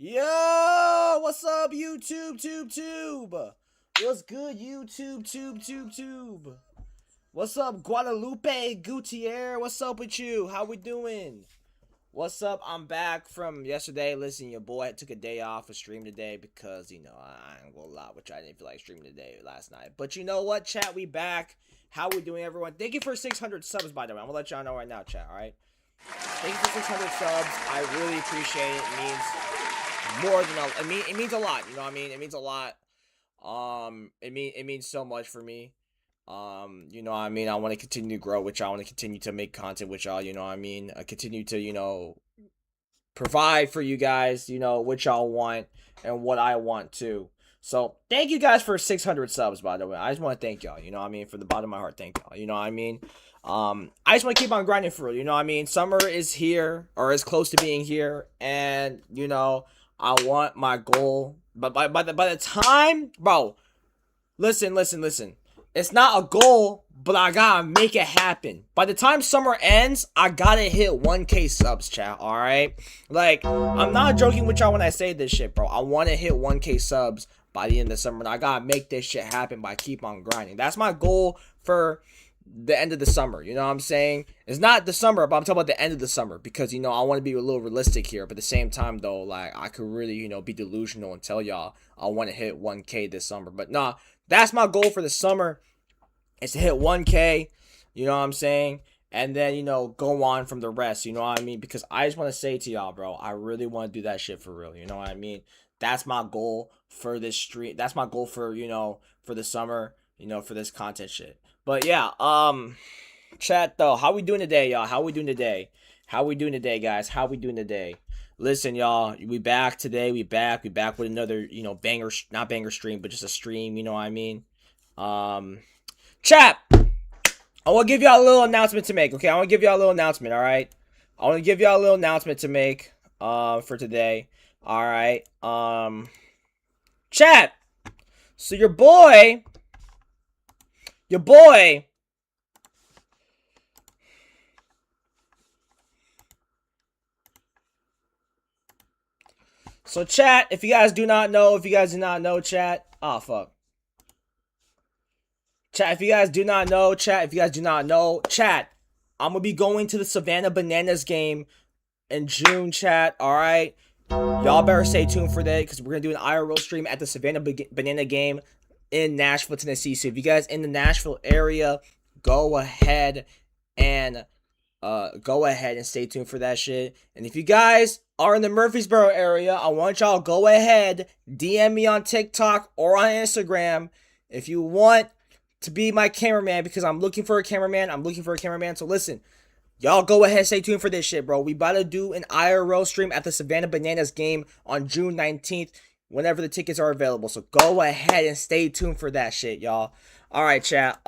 Yo, what's up, YouTube, tube? What's good, YouTube, tube? What's up, Guadalupe Gutierrez? What's up with you? How we doing? What's up? I'm back from yesterday. Listen, your boy took a day off of stream today because, I ain't gonna lie, which I didn't feel like streaming today last night. But you know what, chat? We back. How we doing, everyone? Thank you for 600 subs, by the way. I'm gonna let y'all know right now, chat, alright? Thank you for 600 subs. I really appreciate it. It means more than it means a lot. You know what I mean? It means a lot. It means so much for me. You know what I mean? I want to continue to grow with y'all. I want to continue to make content with y'all. You know what I mean? I continue to provide for you guys. What y'all want and what I want too. So thank you guys for 600 subs. By the way, I just want to thank y'all. You know what I mean? From the bottom of my heart, thank y'all. You know what I mean? I just want to keep on grinding for real. You know what I mean? Summer is here or is close to being here, and I want my goal. But by the time, bro, listen. It's not a goal, but I gotta make it happen. By the time summer ends, I gotta hit 1K subs, chat, alright? Like, I'm not joking with y'all when I say this shit, bro. I want to hit 1K subs by the end of the summer, and I gotta make this shit happen by keep on grinding. That's my goal for the end of the summer. You know what I'm saying? It's not the summer, but I'm talking about the end of the summer, because I want to be a little realistic here, but at the same time though, like, I could really be delusional and tell y'all I want to hit 1K this summer. But nah, that's my goal for the summer, is to hit 1K. You know what I'm saying? And then go on from the rest. You know what I mean? Because I just want to say to y'all, bro, I really want to do that shit for real. You know what I mean? That's my goal for this stream. That's my goal for for the summer, for this content shit. But yeah, chat though, how we doing today, y'all? How we doing today? How we doing today, guys? How we doing today? Listen, y'all, we back today. We back with another, banger, not banger stream, but just a stream. You know what I mean? Chat, I want to give y'all a little announcement to make. Okay, I want to give y'all a little announcement. All right, I want to give y'all a little announcement to make. For today. All right. Chat. So your boy. So chat, if you guys do not know, chat. Oh fuck. Chat, if you guys do not know, chat, I'm gonna be going to the Savannah Bananas game in June, chat. Alright. Y'all better stay tuned for that, because we're gonna do an IRL stream at the Savannah Banana game in Nashville, Tennessee. So if you guys in the Nashville area, go ahead and stay tuned for that shit. And if you guys are in the Murfreesboro area, I want y'all go ahead, DM me on TikTok or on Instagram if you want to be my cameraman, because I'm looking for a cameraman. So listen, y'all go ahead, stay tuned for this shit, bro. We about to do an IRL stream at the Savannah Bananas game on June 19th, whenever the tickets are available. So go ahead and stay tuned for that shit, y'all. Alright, chat.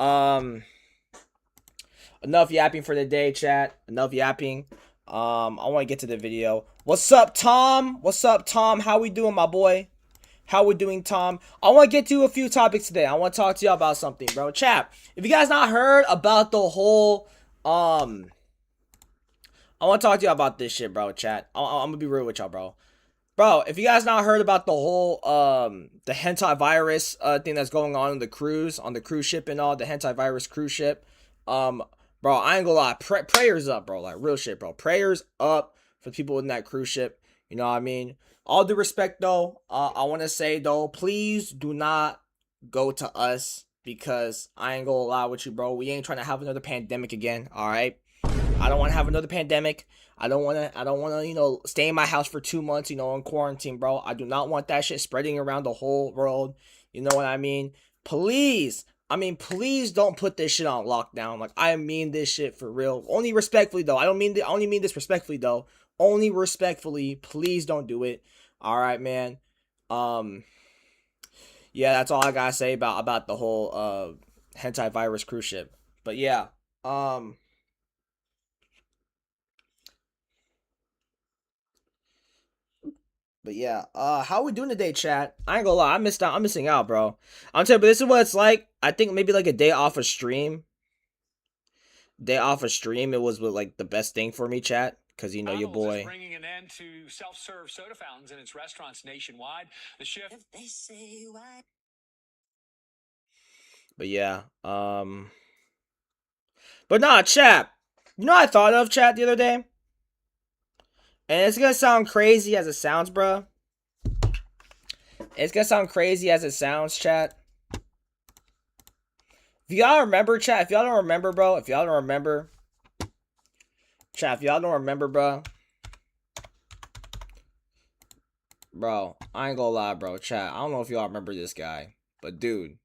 Enough yapping for the day, chat. Enough yapping. I want to get to the video. What's up, Tom? How we doing, my boy? How we doing, Tom? I want to get to a few topics today. I want to talk to y'all about something, bro. Chat, if you guys not heard about the whole, I want to talk to y'all about this shit, bro, chat. I'm going to be real with y'all, bro. Bro, if you guys not heard about the whole, the hentai virus, thing that's going on the cruise ship and all, the hentai virus cruise ship, bro, I ain't gonna lie, prayers up, bro, like, real shit, bro, prayers up for people in that cruise ship, you know what I mean? All due respect, though, I want to say, though, please do not go to us, because I ain't gonna lie with you, bro, we ain't trying to have another pandemic again, alright? I don't want to have another pandemic. I don't want to, stay in my house for 2 months, in quarantine, bro. I do not want that shit spreading around the whole world. You know what I mean? Please don't put this shit on lockdown. Like, I mean this shit for real. Only respectfully, though. I only mean this respectfully, though. Only respectfully, please don't do it. All right, man. Yeah, that's all I gotta say about the whole hentai virus cruise ship. But yeah, how we doing today, chat? I ain't gonna lie, I'm missing out, bro. I'm telling you, but this is what it's like. I think maybe like a day off a stream. It was like the best thing for me, chat. because you know your McDonald's boy. is bringing an end to self-serve soda fountains in its restaurants nationwide. The shift. If they say why. But yeah, but nah, chat. You know what I thought of, chat, the other day? And it's gonna sound crazy as it sounds, bro. It's gonna sound crazy as it sounds, chat. If y'all remember, chat, if y'all don't remember, bro, if y'all don't remember, chat, if y'all don't remember, bro, I ain't gonna lie, bro, chat, I don't know if y'all remember this guy, but dude,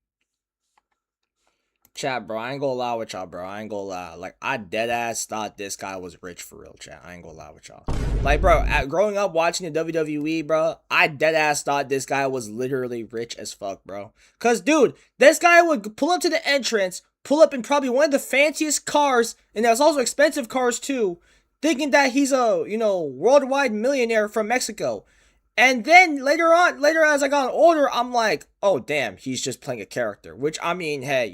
chat, bro, I ain't gonna lie with y'all, bro, I ain't gonna lie, like, I deadass thought this guy was rich for real, chat, I ain't gonna lie with y'all, like, bro, growing up watching the WWE, bro, I deadass thought this guy was literally rich as fuck, bro, cause, dude, this guy would pull up to the entrance, pull up in probably one of the fanciest cars, and that's also expensive cars too, thinking that he's a, you know, worldwide millionaire from Mexico. And then later as I got older, I'm like, oh damn, he's just playing a character. Which I mean, hey,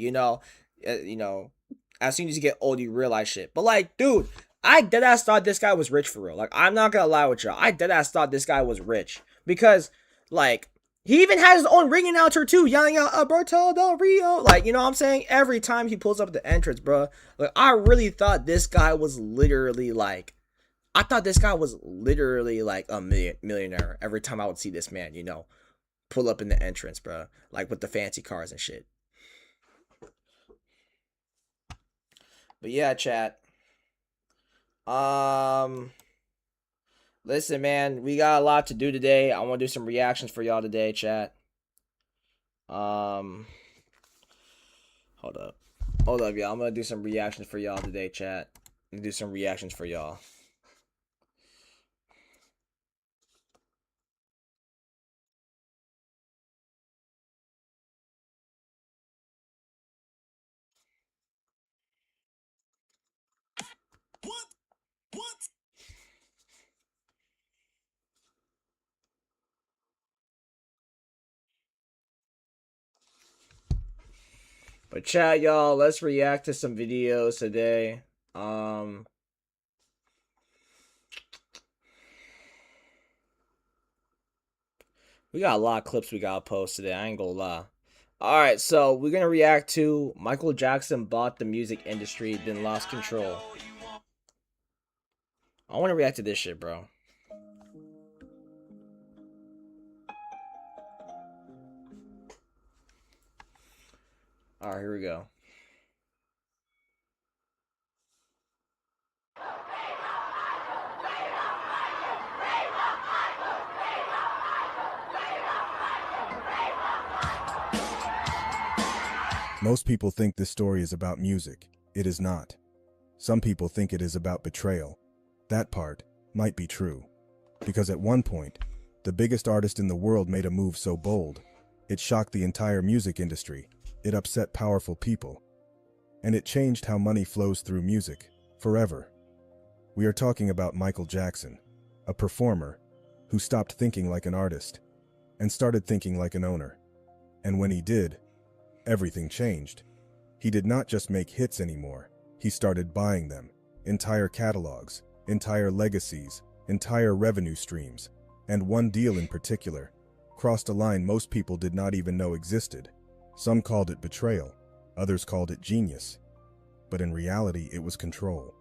as soon as you get old, you realize shit. But like, dude, I deadass thought this guy was rich for real. Like, I'm not gonna lie with y'all, I deadass thought this guy was rich because, like, he even has his own ring announcer too, yelling out Alberto Del Rio. Like, you know what I'm saying? Every time he pulls up the entrance, bro. Like, I really thought this guy was literally like, I thought this guy was literally like a millionaire every time I would see this man, you know, pull up in the entrance, bro. Like with the fancy cars and shit. But yeah, chat. Listen, man, we got a lot to do today. I want to do some reactions for y'all today, chat. Hold up, y'all. I'm gonna do some reactions for y'all today, chat. I'm gonna do some reactions for y'all. What? But chat, y'all, let's react to some videos today. We got a lot of clips we gotta post today, I ain't gonna lie. Alright, so we're gonna react to Michael Jackson bought the music industry, then lost control. I wanna react to this shit, bro. Alright, here we go. Most people think this story is about music. It is not. Some people think it is about betrayal. That part might be true. Because at one point, the biggest artist in the world made a move so bold, it shocked the entire music industry. It upset powerful people. And it changed how money flows through music, forever. We are talking about Michael Jackson, a performer who stopped thinking like an artist and started thinking like an owner. And when he did, everything changed. He did not just make hits anymore. He started buying them. Entire catalogs, entire legacies, entire revenue streams. And one deal in particular crossed a line most people did not even know existed. Some called it betrayal. Others called it genius. But in reality, it was control.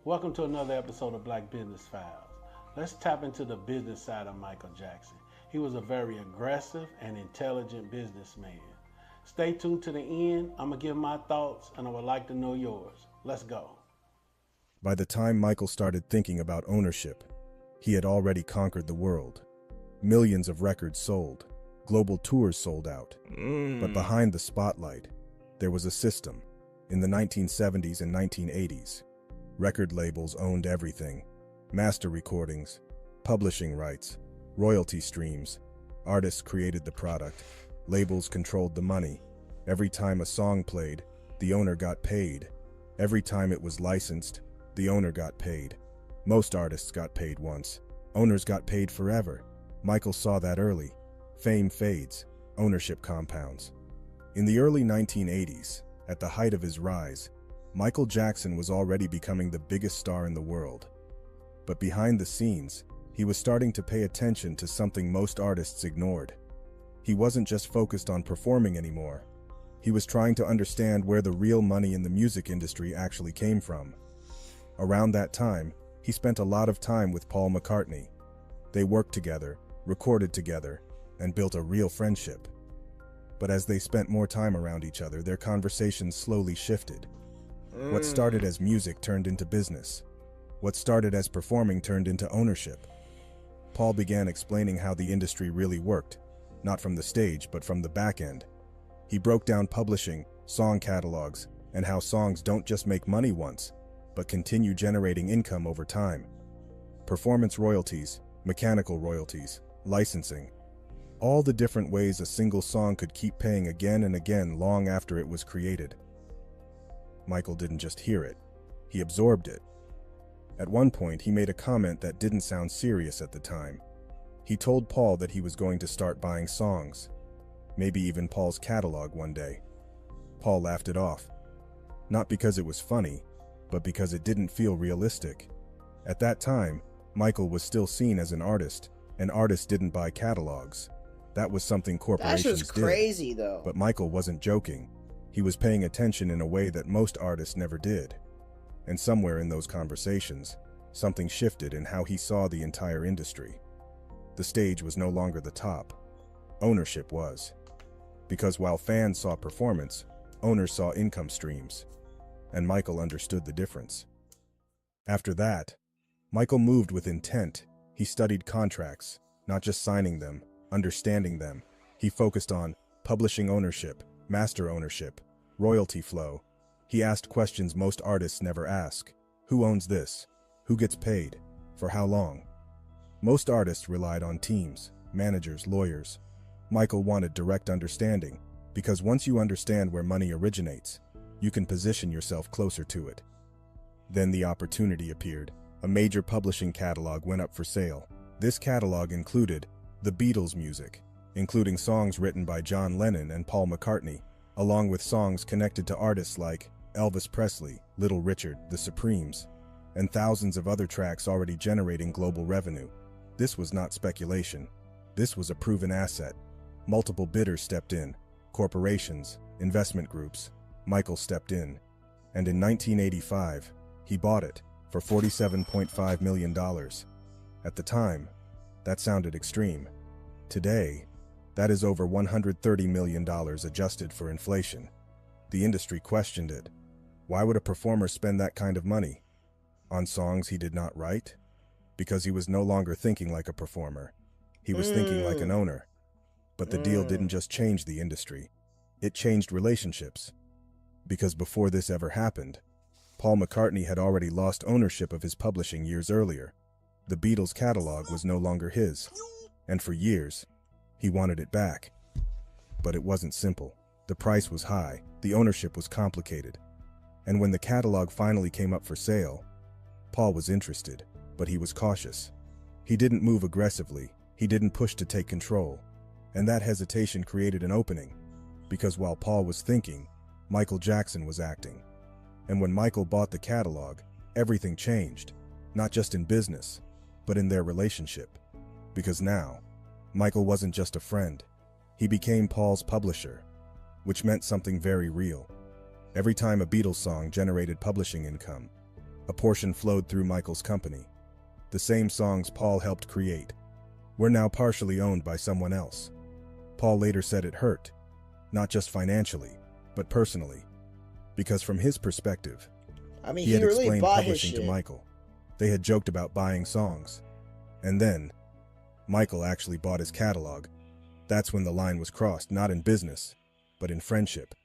Welcome to another episode of Black Business Files. Let's tap into the business side of Michael Jackson. He was a very aggressive and intelligent businessman. Stay tuned to the end. I'm going to give my thoughts and I would like to know yours. Let's go. By the time Michael started thinking about ownership, he had already conquered the world. Millions of records sold. Global tours sold out. But behind the spotlight, there was a system. In the 1970s and 1980s, record labels owned everything. Master recordings, publishing rights, royalty streams. Artists created the product. Labels controlled the money. Every time a song played, the owner got paid. Every time it was licensed, the owner got paid. Most artists got paid once. Owners got paid forever. Michael saw that early. Fame fades. Ownership compounds. In the early 1980s, at the height of his rise, Michael Jackson was already becoming the biggest star in the world. But behind the scenes, he was starting to pay attention to something most artists ignored. He wasn't just focused on performing anymore. He was trying to understand where the real money in the music industry actually came from. Around that time, he spent a lot of time with Paul McCartney. They worked together, recorded together, and built a real friendship. But as they spent more time around each other, their conversations slowly shifted. What started as music turned into business. What started as performing turned into ownership. Paul began explaining how the industry really worked, not from the stage, but from the back end. He broke down publishing, song catalogs, and how songs don't just make money once, but continue generating income over time. Performance royalties, mechanical royalties, licensing. All the different ways a single song could keep paying again and again long after it was created. Michael didn't just hear it, he absorbed it. At one point, he made a comment that didn't sound serious at the time. He told Paul that he was going to start buying songs, maybe even Paul's catalog one day. Paul laughed it off. Not because it was funny, but because it didn't feel realistic. At that time, Michael was still seen as an artist, and artists didn't buy catalogs. That was something corporations That's just crazy, though. But Michael wasn't joking. He was paying attention in a way that most artists never did. And somewhere in those conversations, something shifted in how he saw the entire industry. The stage was no longer the top. Ownership was. Because while fans saw performance, owners saw income streams. And Michael understood the difference. After that, Michael moved with intent. He studied contracts, not just signing them, understanding them. He focused on publishing ownership, master ownership, royalty flow. He asked questions most artists never ask. Who owns this? Who gets paid? For how long? Most artists relied on teams, managers, lawyers. Michael wanted direct understanding, because once you understand where money originates, you can position yourself closer to it. Then the opportunity appeared. A major publishing catalog went up for sale. This catalog included the Beatles' music, including songs written by John Lennon and Paul McCartney, along with songs connected to artists like Elvis Presley, Little Richard, The Supremes, and thousands of other tracks already generating global revenue. This was not speculation. This was a proven asset. Multiple bidders stepped in, corporations, investment groups. Michael stepped in, and in 1985, he bought it for $47.5 million. At the time, that sounded extreme. Today, that is over $130 million adjusted for inflation. The industry questioned it. Why would a performer spend that kind of money? On songs he did not write? Because he was no longer thinking like a performer. He was thinking like an owner. But the deal didn't just change the industry. It changed relationships. Because before this ever happened, Paul McCartney had already lost ownership of his publishing years earlier. The Beatles' catalog was no longer his. And for years, he wanted it back. But it wasn't simple. The price was high. The ownership was complicated. And when the catalog finally came up for sale, Paul was interested, but he was cautious. He didn't move aggressively. He didn't push to take control. And that hesitation created an opening. Because while Paul was thinking, Michael Jackson was acting. And when Michael bought the catalog, everything changed. Not just in business, but in their relationship. Because now, Michael wasn't just a friend. He became Paul's publisher, which meant something very real. Every time a Beatles song generated publishing income, a portion flowed through Michael's company. The same songs Paul helped create were now partially owned by someone else. Paul later said it hurt, not just financially, but personally. Because from his perspective, he had really explained bought his publishing to shit. Michael. They had joked about buying songs. And then, Michael actually bought his catalog. That's when the line was crossed, not in business, but in friendship.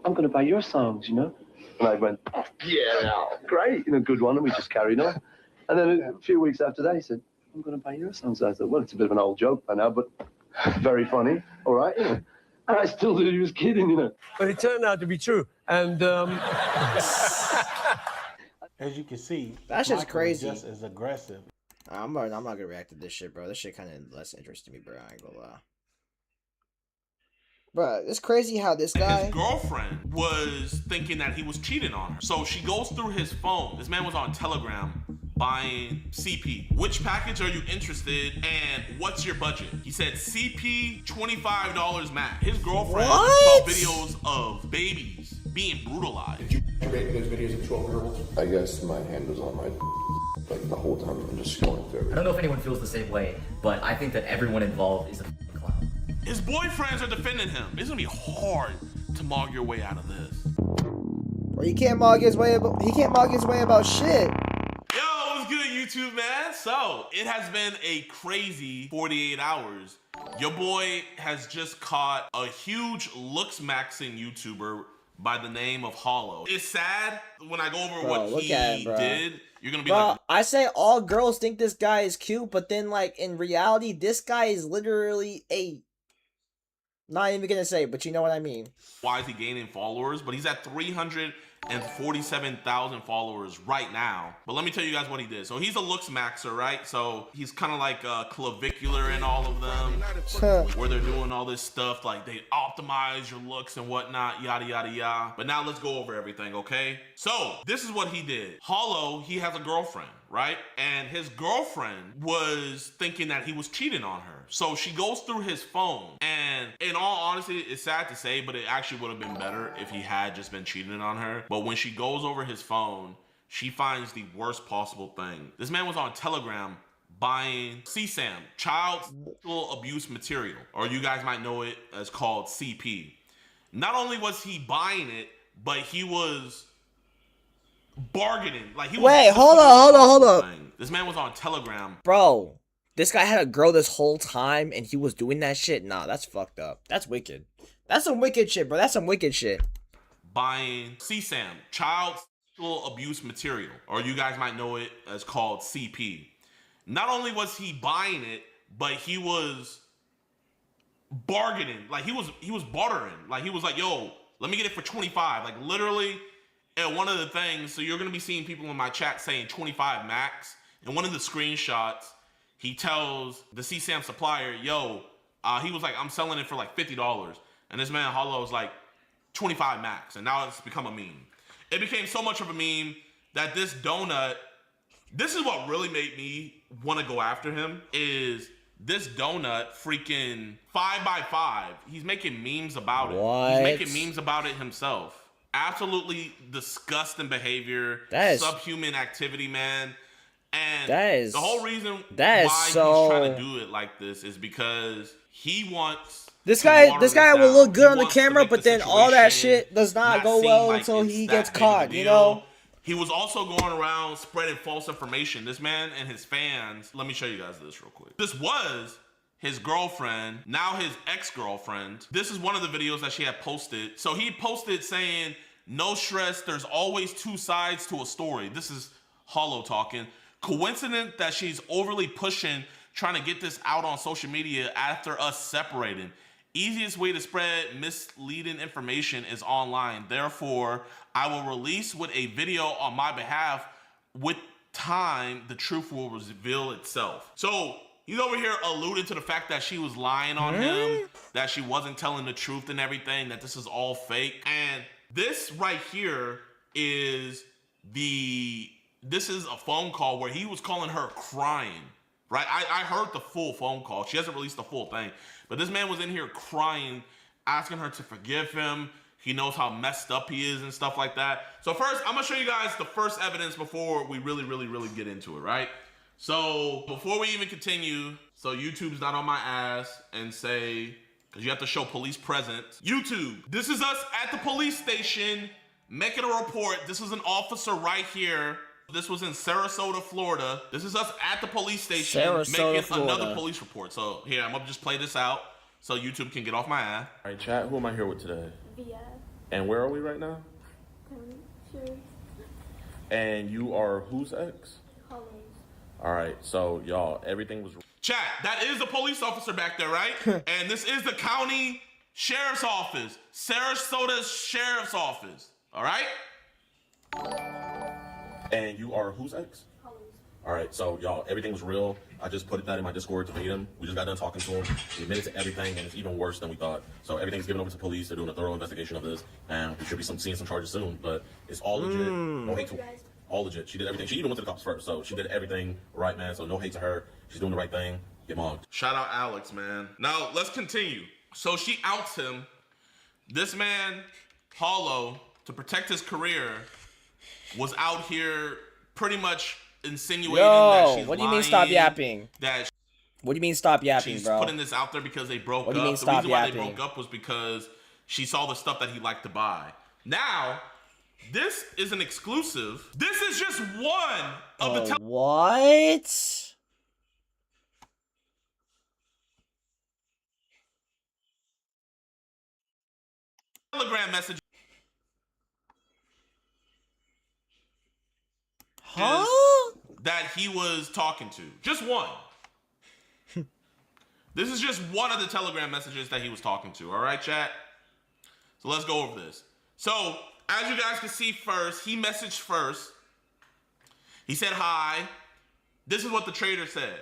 I'm going to buy your songs, you know? And I went, oh, yeah, great, good one. And we just carried on. And then a few weeks after that, he said, I'm going to buy your songs. I thought, well, it's a bit of an old joke by now, but very funny. All right, And I still knew he was kidding, But it turned out to be true. And As you can see, That's just Michael crazy. is just as aggressive. I'm not gonna react to this shit, bro. This shit kind of less interesting to me, bro. I ain't gonna lie. Bro, it's crazy how this guy... His girlfriend was thinking that he was cheating on her. So she goes through his phone. This man was on Telegram buying CP. Which package are you interested in and what's your budget? He said CP $25 max. His girlfriend saw videos of babies being brutalized. Did you create those videos of 12-year-olds? I guess my hand was on my like the whole time. I'm just scrolling through. I don't know if anyone feels the same way, but I think that everyone involved is a clown. His boyfriends are defending him. It's gonna be hard to mog your way out of this. Bro, he can't mog his way about shit. Yo, what's good, YouTube, man? So, it has been a crazy 48 hours. Your boy has just caught a huge looks maxing YouTuber by the name of Hollow. It's sad when I go over what he did. You're gonna be like, I say all girls think this guy is cute, but then like in reality, this guy is literally a. Not even gonna say, but you know what I mean. why is he gaining followers? But he's at 347,000 followers right now. But let me tell you guys what he did. So he's a looks maxer, right? So he's kind of like clavicular in all of them, where they're doing all this stuff, like they optimize your looks and whatnot, yada, yada, yada. But now let's go over everything, okay? So this is what he did. Hollow, he has a girlfriend, right? And his girlfriend was thinking that he was cheating on her. So she goes through his phone, and in all honesty, it's sad to say, but it actually would have been better if he had just been cheating on her. But when she goes over his phone, she finds the worst possible thing. This man was on Telegram buying CSAM, child sexual abuse material, or you guys might know it as called CP. Not only was he buying it, but he was bargaining. Like he was. Wait, hold up. This man was on Telegram. Bro, this guy had a girl this whole time and he was doing that shit? Nah, that's fucked up. That's wicked. That's some wicked shit, bro. That's some wicked shit. Buying CSAM, child sexual abuse material, or you guys might know it as called CP. Not only was he buying it, but he was bargaining. Like he was bartering. Like he was like, yo, let me get it for 25. Like literally, and one of the things, so you're gonna be seeing people in my chat saying 25 max. And one of the screenshots, he tells the CSAM supplier, yo, he was like, I'm selling it for like $50. And this man Hollow was like 25 max. And now it's become a meme. It became so much of a meme that this donut, this is what really made me want to go after him, is this donut freaking 5x5. He's making memes about it. He's making memes about it himself. Absolutely disgusting behavior. That is subhuman activity, man. And the whole reason why he's trying to do it like this is because he wants this guy will look good on the camera, but then all that shit does not go well until he gets caught, you know? He was also going around spreading false information. This man and his fans, let me show you guys this real quick. This was his girlfriend, now his ex-girlfriend. This is one of the videos that she had posted. So he posted saying, no stress, there's always two sides to a story. This is Hollow talking. Coincidence that she's overly pushing, trying to get this out on social media after us separating. Easiest way to spread misleading information is online. Therefore, I will release with a video on my behalf. With time, the truth will reveal itself. So he's over here alluding to the fact that she was lying on him, that she wasn't telling the truth and everything, that this is all fake. And this right here is this is a phone call where he was calling her crying, right? I heard the full phone call. She hasn't released the full thing. But this man was in here crying, asking her to forgive him. He knows how messed up he is and stuff like that. So first, I'm going to show you guys the first evidence before we really get into it, right? So before we even continue, so YouTube's not on my ass and say, because you have to show police presence. YouTube, this is us at the police station making a report. This is an officer right here. This was in Sarasota, Florida. This is us at the police station making another police report. So here, I'm gonna just play this out so YouTube can get off my ass. All right, chat, who am I here with today? Via. And where are we right now? Sure. And you are whose ex? Hollows. All right, so y'all, everything was... Chat, that is the police officer back there, right? And this is the county sheriff's office, Sarasota Sheriff's Office, all right? And you are whose ex? Hollows. All right, so y'all, everything was real. I just put that in my Discord to meet him. We just got done talking to him. He admitted to everything, and it's even worse than we thought. So everything's given over to police. They're doing a thorough investigation of this, and we should be seeing some charges soon. But it's all legit. No hate to. all legit. She did everything. She even went to the cops first, so she did everything right, man. So no hate to her. She's doing the right thing. Get mogged. Shout out Alex, man. Now let's continue. So she outs him. This man, Hollow, to protect his career, was out here pretty much insinuating that she's what do you mean stop yapping? That What do you mean stop yapping, she's bro? putting this out there because they broke What do up. you mean The stop reason why yapping? they broke up was because she saw the stuff that he liked to buy. Now, this is an exclusive. This is just one of the What? Telegram messages that he was talking to. Just one. This is just one of the Telegram messages that he was talking to. All right, chat? So let's go over this. So, as you guys can see first, he messaged first. He said, hi. This is what the trader said.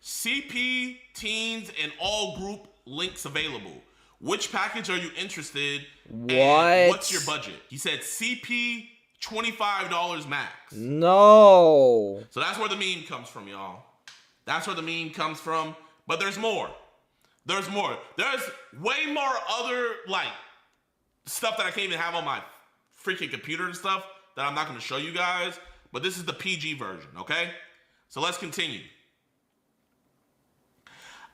CP, teens, and all group links available. Which package are you interested in? And what's your budget? He said CP, $25 max. No. So that's where the meme comes from, y'all. That's where the meme comes from. But there's more. There's more. There's way more other, like, stuff that I can't even have on my freaking computer and stuff that I'm not going to show you guys. But this is the PG version, okay? So let's continue.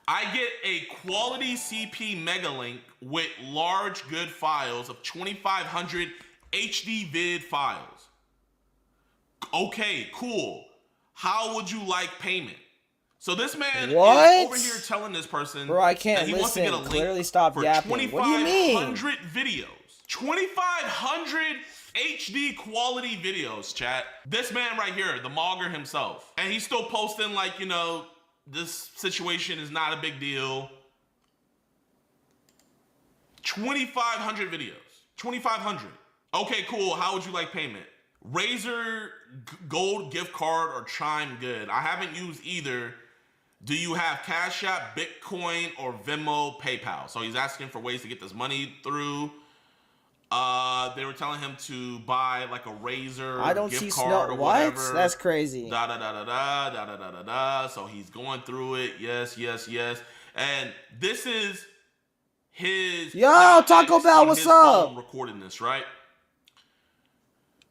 I get a quality CP mega link with large good files of 2500 HD vid files. Okay, cool. How would you like payment? So this man is over here telling this person, bro, I can't that he wants to get a listen. link Clearly stop for yapping. What do you mean? 2,500 videos. 2,500 HD quality videos, chat. This man right here, the Mogger himself. And he's still posting like, you know, this situation is not a big deal. 2,500 videos. 2,500. Okay, cool. How would you like payment? Razer Gold gift card or Chime Good? I haven't used either. Do you have Cash App, Bitcoin, or Venmo, PayPal? So he's asking for ways to get this money through. They were telling him to buy like a Razer gift card or whatever. That's crazy. Da da da da da da da da da da. So he's going through it. Yes, yes, yes. And this is his. Yo, Taco Bell, what's up? Recording this, right?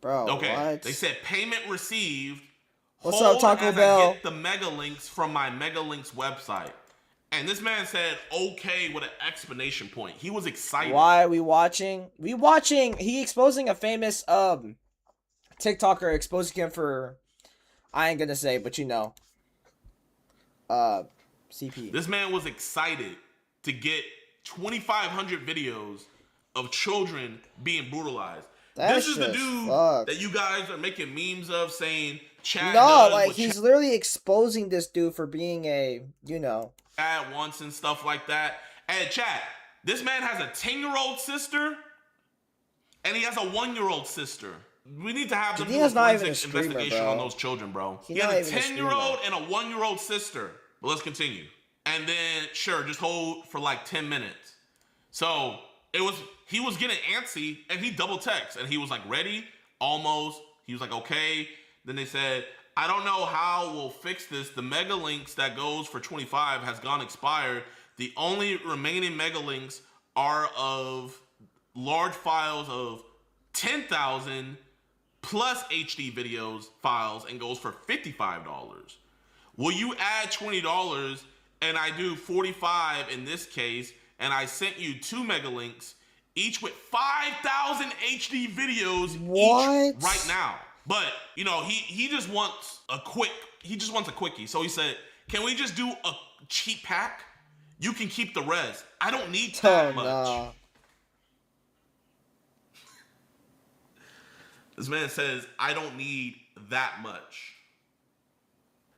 Bro, okay. what? They said payment received. What's up, Taco Bell? I get the Mega Links from my Mega Links website. And this man said, okay, with an explanation point. He was excited. Why are we watching? He exposing a famous TikToker, exposing him for, I ain't gonna say, but you know. CP. This man was excited to get 2,500 videos of children being brutalized. This is the dude that you guys are making memes of, saying Chad no, like he's literally exposing this dude for being a, you know, at once and stuff like that. And chat, this man has a 10-year-old sister and he has a 1-year-old sister. We need to have the forensic investigation on those children, bro. He has a 10-year-old and a 1-year-old sister. But let's continue. And then, sure, just hold for like 10 minutes. So he was getting antsy and he double texted and he was like, ready? Almost. He was like, okay. Then they said, I don't know how we'll fix this. The mega links that goes for 25 has gone expired. The only remaining mega links are of large files of 10,000 plus HD videos files and goes for $55. Will you add $20 and I do 45 in this case and I sent you 2 mega links each with 5,000 HD videos each right now. But, you know, he just wants a quickie. So he said, can we just do a cheap pack? You can keep the rest. I don't need that much. No. This man says, I don't need that much.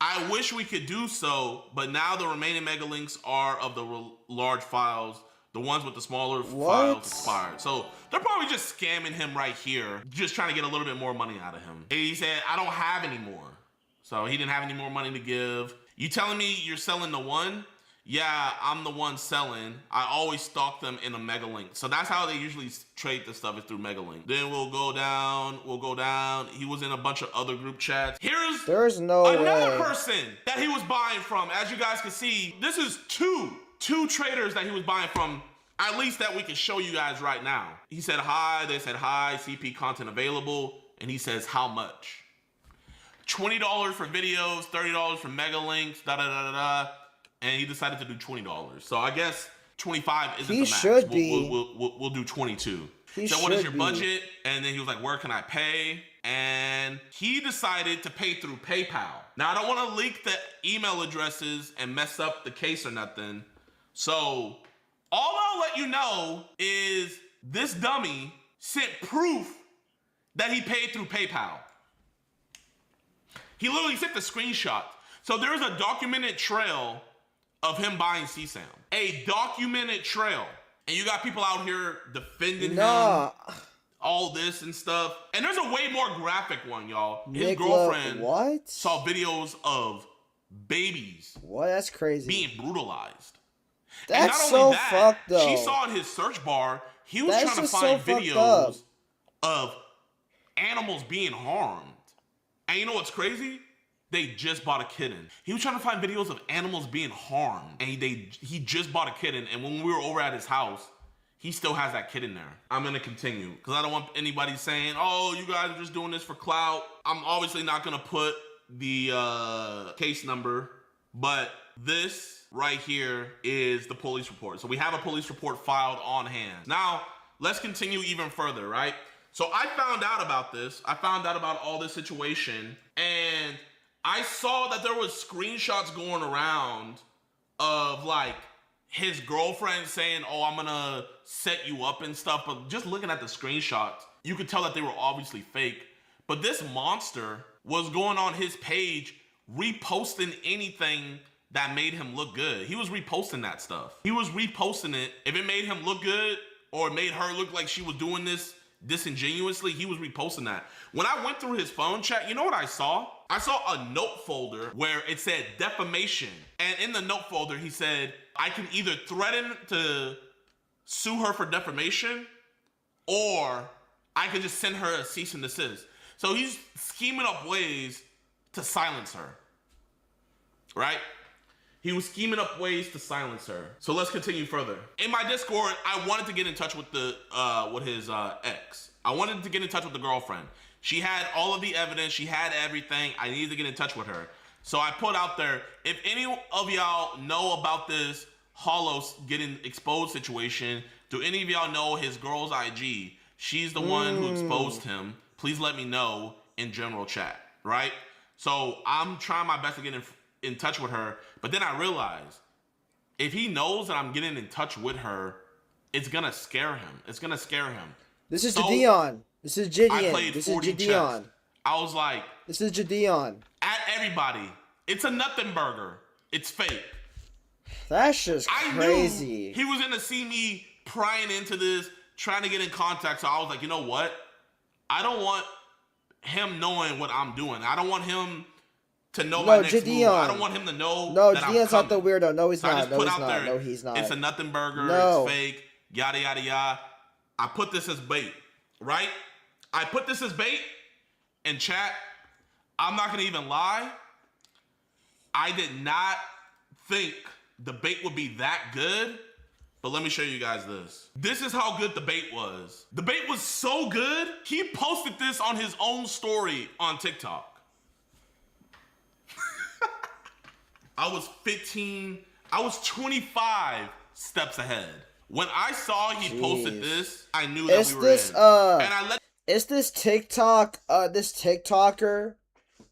I wish we could do so, but now the remaining mega links are of the large files. The ones with the smaller files expired. So they're probably just scamming him right here, just trying to get a little bit more money out of him. And he said, I don't have any more. So he didn't have any more money to give. You telling me you're selling the one? yeah, I'm the one selling. I always stalk them in a Megalink. So that's how they usually trade the stuff, is through Megalink. Then we'll go down. He was in a bunch of other group chats. There's no another way. person that he was buying from. As you guys can see, this is two traders that he was buying from, at least that we can show you guys right now. He said hi, they said hi, CP content available, and he says how much? $20 for videos, $30 for Megalinks, da-da-da-da-da. And he decided to do $20. So I guess 25 isn't the max. Should be. We'll do 22. He so what is should your be. budget? And then he was like, where can I pay? And he decided to pay through PayPal. Now I don't want to leak the email addresses and mess up the case or nothing. So all I'll let you know is this dummy sent proof that he paid through PayPal. He literally sent the screenshot. So there's a documented trail of him buying CSAM. A documented trail. And you got people out here defending him. All this and stuff. And there's a way more graphic one, y'all. His girlfriend saw videos of babies. What? That's crazy. Being brutalized. That's so fucked up. She saw in his search bar, he was That's trying to just find so fucked videos of animals being harmed. And you know what's crazy? They just bought a kitten. He was trying to find videos of animals being harmed. And he just bought a kitten. And when we were over at his house, he still has that kitten there. I'm gonna continue because I don't want anybody saying, oh, you guys are just doing this for clout. I'm obviously not gonna put the case number, but this right here is the police report. So we have a police report filed on hand. Now, let's continue even further, right? So I found out about this. I found out about all this situation, and I saw that there was screenshots going around of like his girlfriend saying, oh, I'm gonna set you up and stuff. But just looking at the screenshots, you could tell that they were obviously fake. But this monster was going on his page, reposting anything that made him look good. He was reposting that stuff. He was reposting it. If it made him look good or it made her look like she was doing this disingenuously, he was reposting that. When I went through his phone chat, you know what I saw? I saw a note folder where it said defamation. And in the note folder, he said, I can either threaten to sue her for defamation or I could just send her a cease and desist. So he's scheming up ways to silence her, right? He was scheming up ways to silence her. So let's continue further. In my Discord, I wanted to get in touch with his ex. I wanted to get in touch with the girlfriend. She had all of the evidence. She had everything. I needed to get in touch with her. So I put out there, if any of y'all know about this Hollow getting exposed situation, do any of y'all know his girl's IG? She's the one who exposed him. Please let me know in general chat, right? So I'm trying my best to get in touch with her, but then I realized if he knows that I'm getting in touch with her, it's gonna scare him. It's gonna scare him. This is Jadion. This is Gideon. I played This 40 is Jadion. chess. I was like, this is Jadion. At everybody, it's a nothing burger. It's fake. That's just crazy. I knew he was gonna see me prying into this, trying to get in contact. So I was like, you know what? I don't want him knowing what I'm doing. I don't want him to know my next move. I don't want him to know that Jadion's not the weirdo. No, he's so not. I just No, put he's out not. there, No, he's not. It's a nothing burger. No. It's fake. Yada, yada, yada. I put this as bait, right? I put this as bait in chat. I'm not going to even lie. I did not think the bait would be that good. But let me show you guys this. This is how good the bait was. The bait was so good, he posted this on his own story on TikTok. I was 25 steps ahead. When I saw he posted this, I knew that we were in. And I let It's this TikTok, this TikToker,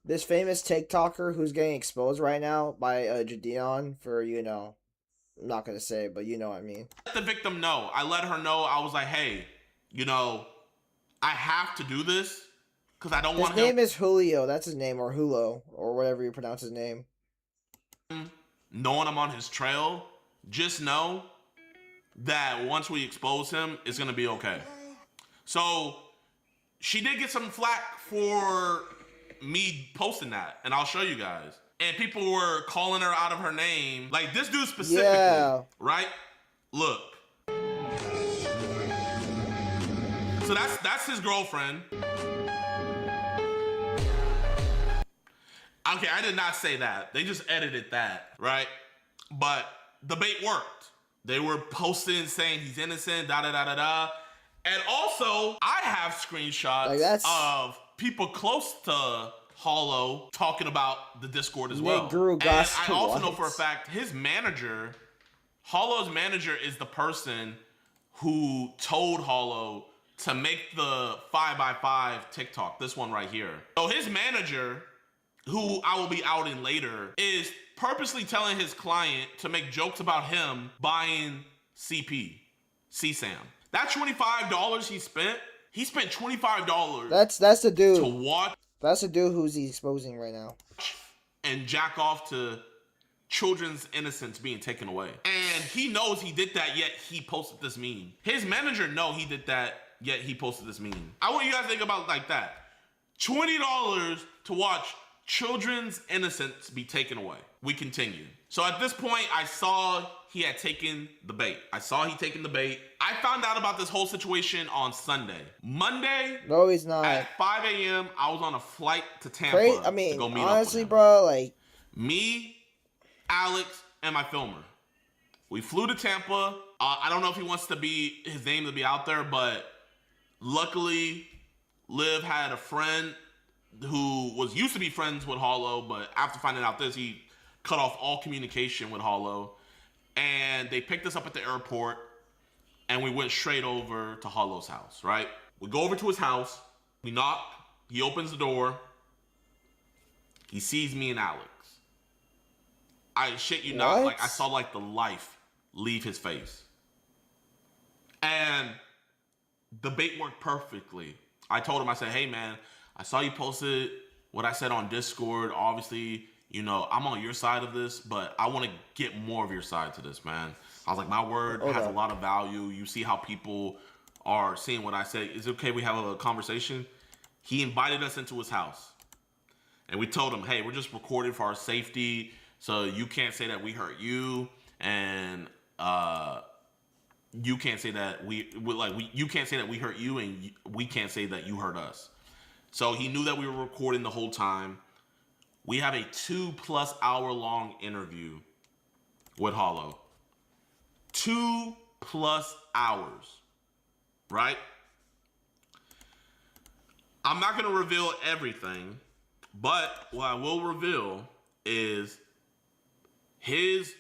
this famous TikToker who's getting exposed right now by Jadion for, you know, I'm not gonna say, but you know what I mean. the victim know. I let her know. I was like, hey, you know, I have to do this because I don't want him. His name is Julio. That's his name, or Hulo, or whatever you pronounce his name. Knowing I'm on his trail, just know that once we expose him, it's gonna be okay. So she did get some flack for me posting that, and I'll show you guys. and people were calling her out of her name. Like this dude specifically, right? Look. So that's his girlfriend. Okay, I did not say that. They just edited that, right? But the bait worked. They were posting saying he's innocent, da-da-da-da-da. And also, I have screenshots of people close to Hollow talking about the Discord as well. And I also know for a fact his manager, Hollow's manager, is the person who told Hollow to make the 5x5 TikTok, this one right here. So his manager, who I will be outing later, is purposely telling his client to make jokes about him buying CSAM. That $25 he spent $25. That's the dude. To watch. That's the dude who's he exposing right now. And jack off to children's innocence being taken away. And he knows he did that, yet he posted this meme. His manager knows he did that, yet he posted this meme. I want you guys to think about it like that. $20 to watch children's innocence be taken away. We continue. So at this point, I saw he had taken the bait. I found out about this whole situation on Sunday. Monday, no, he's not. At 5 a.m., I was on a flight to Tampa to go meet up with him. Honestly, bro, like... Me, Alex, and my filmer. We flew to Tampa. I don't know if he wants his name to be out there, but luckily, Liv had a friend who used to be friends with Hollow, but after finding out this, he cut off all communication with Hollow. And they picked us up at the airport, and we went straight over to Hollow's house, right? We go over to his house, we knock, he opens the door, he sees me and Alex. I shit you not, like I saw like the life leave his face. And the bait worked perfectly. I told him, I said, hey man, I saw you posted what I said on Discord. Obviously, you know, I'm on your side of this, but I want to get more of your side to this, man. I was like, my word has a lot of value. You see how people are seeing what I say. Is it okay we have a conversation? He invited us into his house. And we told him, hey, we're just recording for our safety, so you can't say that we hurt you, and you can't say that you can't say that we hurt you, and we can't say that you hurt us. So he knew that we were recording the whole time. We have a 2+ hour long interview with Hollow. 2+ hours, right? I'm not going to reveal everything, but what I will reveal is his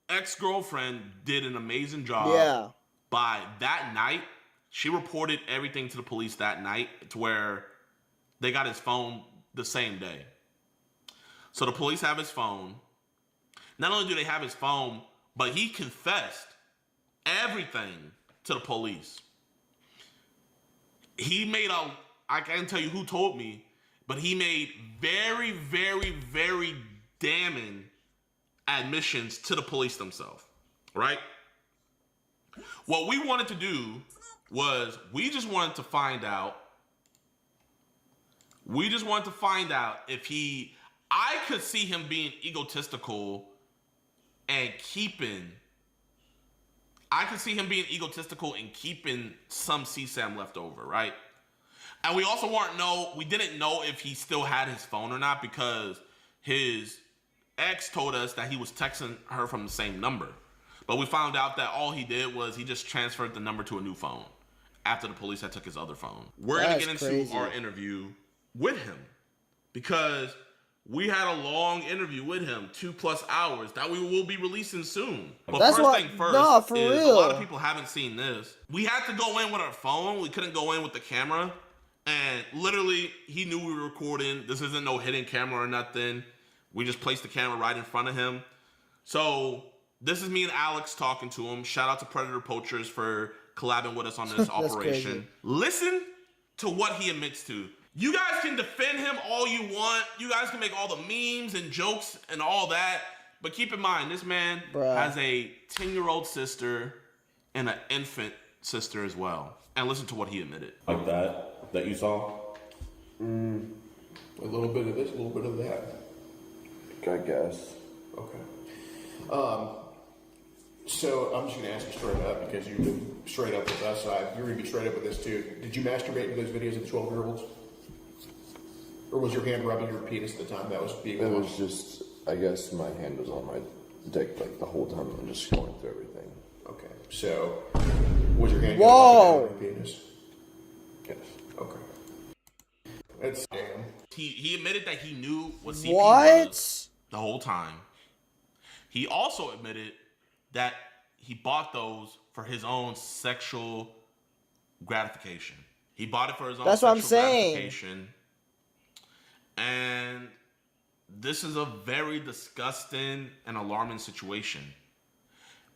ex-girlfriend did an amazing job. Yeah. By that night, she reported everything to the police that night, to where they got his phone the same day. So the police have his phone. Not only do they have his phone, but he confessed everything to the police. He made I can't tell you who told me, but he made very, very, very damning admissions to the police themselves, right? What we wanted to do was we just wanted to find out if I could see him being egotistical and keeping some CSAM left over, right? And we also we didn't know if he still had his phone or not, because his ex told us that he was texting her from the same number. But we found out that all he did was he just transferred the number to a new phone after the police had took his other phone. We're going to get into our interview with him, because we had a long interview with him, 2+ hours, that we will be releasing soon. But first thing first, a lot of people haven't seen this. We had to go in with our phone. We couldn't go in with the camera. And literally, he knew we were recording. This isn't no hidden camera or nothing. We just placed the camera right in front of him. So this is me and Alex talking to him. Shout out to Predator Poachers for collabing with us on this operation. Crazy. Listen to what he admits to. You guys can defend him all you want. You guys can make all the memes and jokes and all that. But keep in mind, this man has a 10-year-old sister and an infant sister as well. And listen to what he admitted. Like that you saw? A little bit of this, a little bit of that. I guess. Okay. So I'm just going to ask you straight up because you've been straight up with us. You're going to be straight up with this too. Did you masturbate to those videos of the 12-year-olds? Or was your hand rubbing your penis at the time that was being It watched? was just, I guess my hand was on my dick like the whole time. I'm just going through everything. Okay. So was your hand Whoa. on your penis? Yes. Okay. That's damn. He admitted that he knew what CP What? was the whole time. He also admitted that he bought those for his own sexual gratification. He bought it for his own That's what I'm sexual saying. gratification. And this is a very disgusting and alarming situation.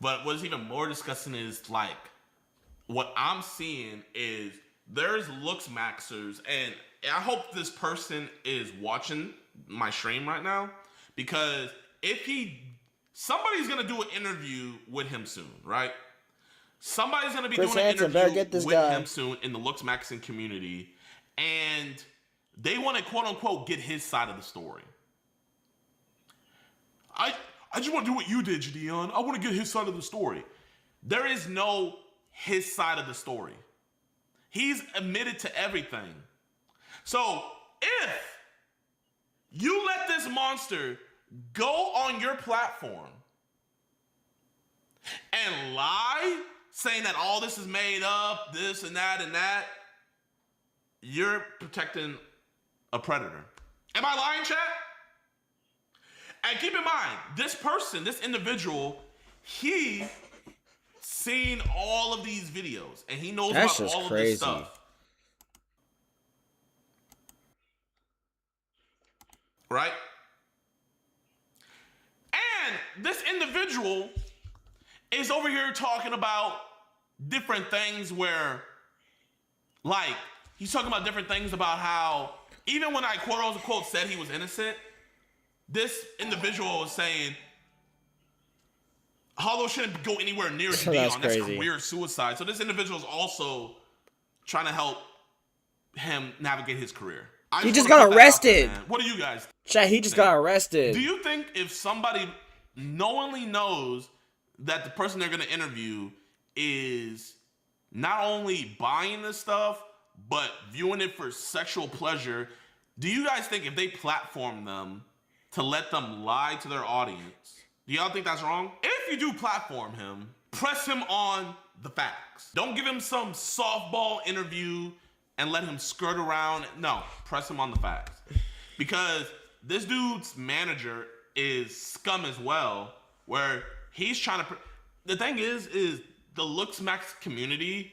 But what's even more disgusting is like what I'm seeing is there's looks maxers, and I hope this person is watching my stream right now, because if somebody's gonna do an interview with him soon, right? Somebody's gonna be Chris doing an Hansen, better interview get this with guy. him soon in the looks maxing community, and they want to quote unquote get his side of the story. I just want to do what you did, Jadion. I want to get his side of the story. There is no his side of the story. He's admitted to everything. So if you let this monster go on your platform and lie, saying that all this is made up, this and that, you're protecting a predator. Am I lying, chat? And keep in mind, this person, this individual, he seen all of these videos and he knows That's about just all of crazy. this stuff. Right? And this individual is over here talking about different things where, like, he's talking about different things about how, even when I quote unquote said he was innocent, this individual was saying, Hollow shouldn't go anywhere near That's Jadion. That's crazy. career suicide. So this individual is also trying to help him navigate his career. He just got arrested. What do you guys Chat, he just think? got arrested. Do you think if somebody knowingly knows that the person they're going to interview is not only buying this stuff, but viewing it for sexual pleasure, do you guys think if they platform them to let them lie to their audience, do y'all think that's wrong? If you do platform him, press him on the facts. Don't give him some softball interview and let him skirt around. No, press him on the facts. Because this dude's manager is scum as well, where he's trying to... The thing is the Looks Max community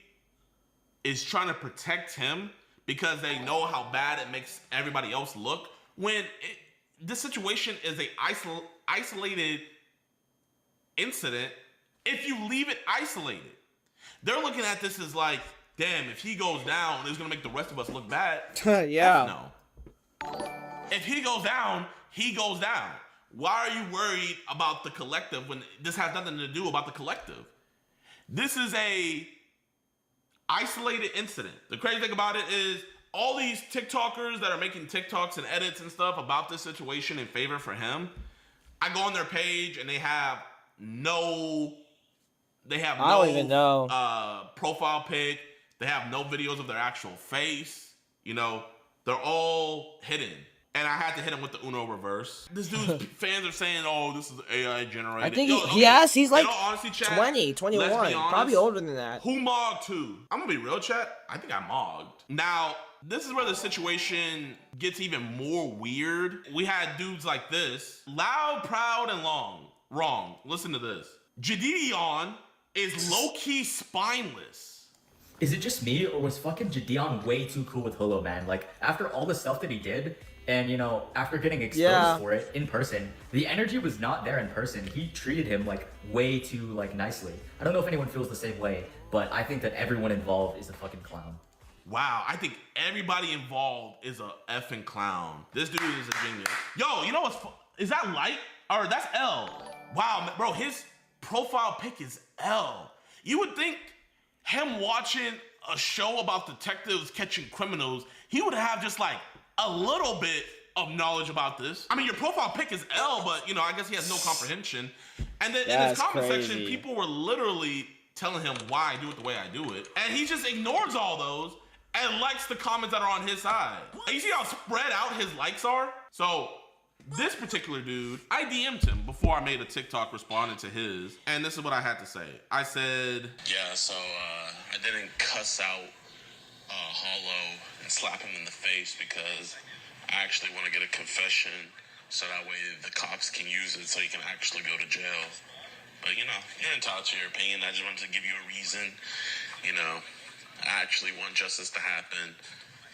is trying to protect him because they know how bad it makes everybody else look. When this situation is a isolated incident, if you leave it isolated, they're looking at this as like, damn, if he goes down, it's gonna make the rest of us look bad. Yeah. No. If he goes down, he goes down. Why are you worried about the collective when this has nothing to do about the collective? This is a isolated incident. The crazy thing about it is all these TikTokers that are making TikToks and edits and stuff about this situation in favor for him, I go on their page and they have no profile pic. They have no videos of their actual face. You know, they're all hidden. And I had to hit him with the Uno reverse. This dude's fans are saying, oh, this is AI generated. I think Yo, he's like in all honesty, chat, 20, 21, let's be honest, probably older than that. Who mogged who? I'm gonna be real, chat. I think I mogged. Now, this is where the situation gets even more weird. We had dudes like this. Loud, proud, and wrong. Listen to this. Jadion is low-key spineless. Is it just me, or was fucking Jadion way too cool with Holo, man? Like, after all the stuff that he did, and, you know, after getting exposed for it in person, the energy was not there in person. He treated him, like, way too, like, nicely. I don't know if anyone feels the same way, but I think that everyone involved is a fucking clown. Wow, I think everybody involved is a effing clown. This dude is a genius. Yo, you know what's... Is that Light? Or that's L. Wow, bro, his profile pic is L. You would think him watching a show about detectives catching criminals, he would have just, like, a little bit of knowledge about this. I mean, your profile pic is L, but you know, I guess he has no comprehension. And then in his comment section, people were literally telling him why I do it the way I do it. And he just ignores all those and likes the comments that are on his side. And you see how spread out his likes are? So this particular dude, I DM'd him before I made a TikTok responding to his, and this is what I had to say. I said, yeah, so I didn't cuss out Hollow and slap him in the face because I actually want to get a confession so that way the cops can use it so you can actually go to jail. But you know, you're entitled to your opinion. I just wanted to give you a reason. You know, I actually want justice to happen,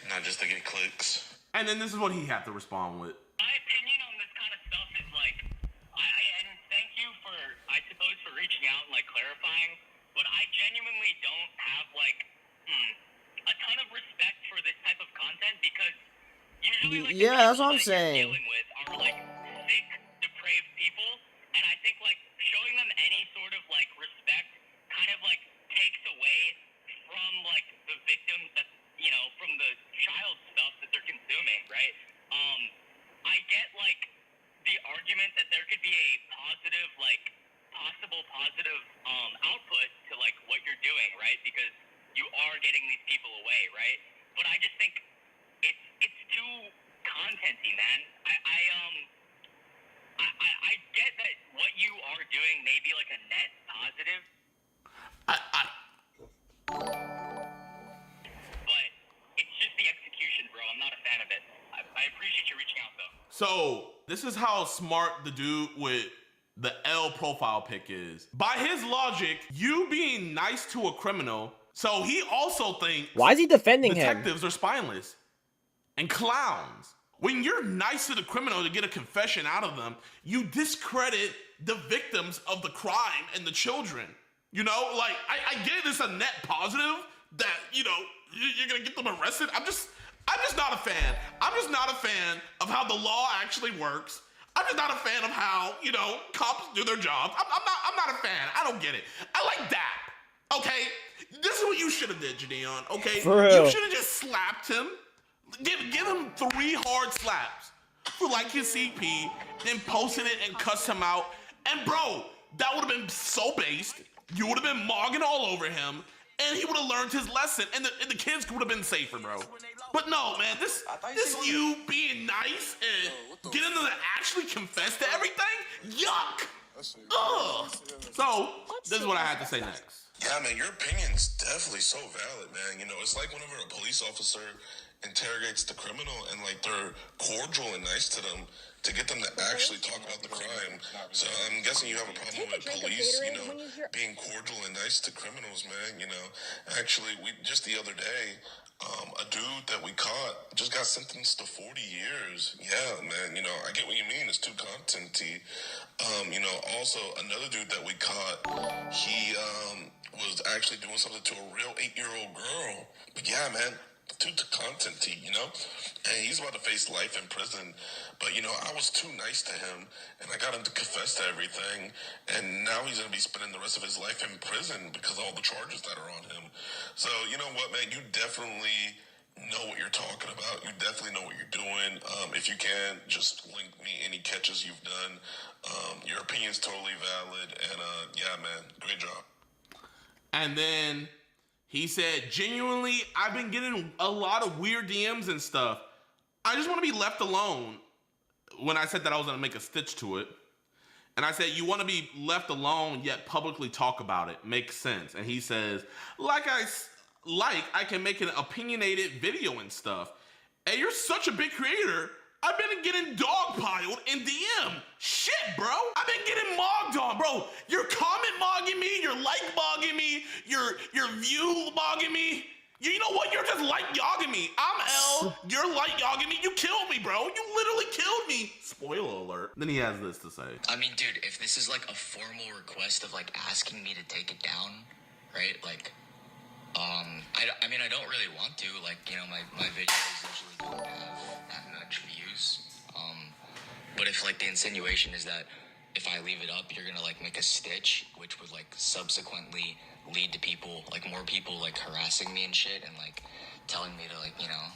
not just to get clicks. And then this is what he had to respond with. My opinion on this kind of stuff is like, and thank you for, I suppose, for reaching out and like clarifying, but I genuinely don't have like a ton of respect for this type of content because usually like yeah, that's what I'm that saying. you're dealing with are like sick, depraved people, and I think like showing them any sort of like respect kind of like takes away from like the victims that, you know, from the child stuff that they're consuming, right? I get like the argument that there could be a positive, like possible positive output to like what you're doing, right? Because you are getting these people away, right? But I just think it's too contenty, man. I get that what you are doing may be like a net positive. But it's just the execution, bro. I'm not a fan of it. I appreciate you reaching out, though. So this is how smart the dude with the L profile pic is. By his logic, you being nice to a criminal, so he also thinks, why is he defending detectives are spineless and clowns. When you're nice to the criminal to get a confession out of them, you discredit the victims of the crime and the children. You know, like, I get it's a net positive that, you know, you're gonna get them arrested. I'm just not a fan. I'm just not a fan of how the law actually works. I'm just not a fan of how, you know, cops do their jobs. I'm not a fan. I don't get it. I like that. Okay? This is what you should have did, Jadeon, okay? For real. You should have just slapped him. Give him 3 hard slaps for like his CP, then posted it and cussed him out. And bro, that would have been so based. You would have been mogging all over him, and he would have learned his lesson, and the kids would have been safer, bro. But no, man, this you being nice and getting them to actually confess to everything, yuck. Ugh. So this is what I had to say next. Yeah, man, your opinion's definitely so valid, man. You know, it's like whenever a police officer interrogates the criminal and like they're cordial and nice to them to get them to actually talk about the crime. So I'm guessing you have a problem with police, you know, being cordial and nice to criminals, man. You know, actually, we just the other day, a dude that we caught just got sentenced to 40 years. Yeah, man, you know, I get what you mean. It's too contenty. You know, also another dude that we caught, he was actually doing something to a real 8-year-old girl. But yeah, man, too contenty, you know? And he's about to face life in prison. But, you know, I was too nice to him, and I got him to confess to everything. And now he's going to be spending the rest of his life in prison because of all the charges that are on him. So, you know what, man? You definitely know what you're talking about. You definitely know what you're doing. If you can, just link me any catches you've done. Your opinion's totally valid. And, yeah, man, great job. And then he said, genuinely, I've been getting a lot of weird DMs and stuff. I just want to be left alone. When I said that I was going to make a stitch to it. And I said, you want to be left alone, yet publicly talk about it. Makes sense. And he says, I can make an opinionated video and stuff. And you're such a big creator. I've been getting dogpiled in DM. Shit, bro. I've been getting mogged on, bro. You're comment mogging me. You're like mogging me. Your view mogging me. You know what? You're just like yogging me. I'm L. You're like yogging me. You killed me, bro. You literally killed me. Spoiler alert. Then he has this to say. I mean, dude, if this is like a formal request of like asking me to take it down, right? Like, I mean, I don't really want to. Like, you know, my videos usually don't have that much views. But if like the insinuation is that if I leave it up, you're gonna like make a stitch, which would like subsequently lead to people, like more people like harassing me and shit and like telling me to like, you know,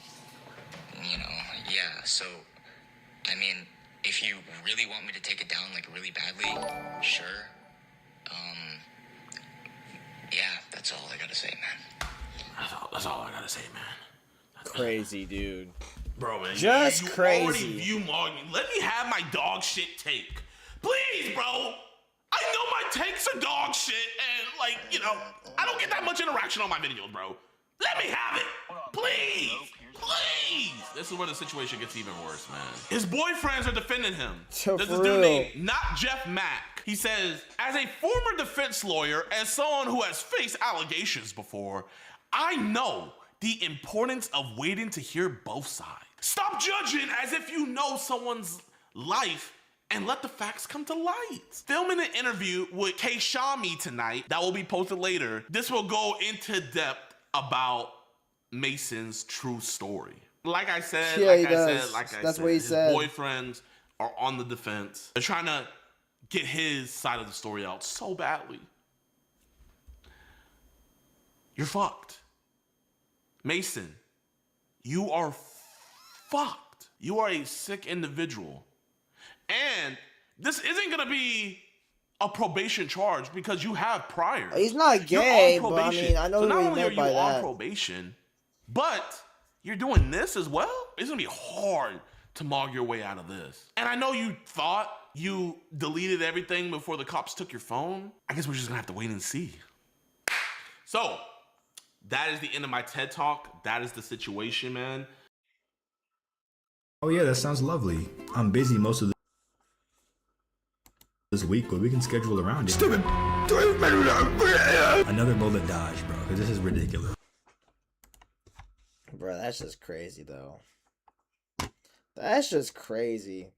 yeah. So I mean, if you really want me to take it down, like, really badly, sure. Yeah, that's all I gotta say, man. That's all I gotta say, man. Crazy, dude. Bro, man. Just you crazy. Already view Morgan. Let me have my dog shit take. Please, bro. I know my takes are dog shit, and, like, you know, I don't get that much interaction on my videos, bro. Let me have it. Please. Please. This is where the situation gets even worse, man. His boyfriends are defending him. So There's for this dude real. named Not Jeff Mack. He says, as a former defense lawyer and someone who has faced allegations before, I know the importance of waiting to hear both sides. Stop judging as if you know someone's life and let the facts come to light. Filming an interview with K-Shami tonight that will be posted later, this will go into depth about Mason's true story. Like I said, That's what he his said. boyfriends are on the defense. They're trying to get his side of the story out so badly. You're fucked. Mason, you are fucked. You are a sick individual. And this isn't gonna be a probation charge because you have priors. He's not You're gay, on but I probation. mean, I know so not what he only are meant you by on that. probation, but you're doing this as well. It's gonna be hard to mog your way out of this. And I know you thought you deleted everything before the cops took your phone. I guess we're just gonna have to wait and see. So that is the end of my TED Talk. That is the situation, man. Oh yeah, that sounds lovely. I'm busy most of this week, but we can schedule around it. Stupid. Another bullet dodge, bro, because this is ridiculous. Bro, that's just crazy, though. That's just crazy.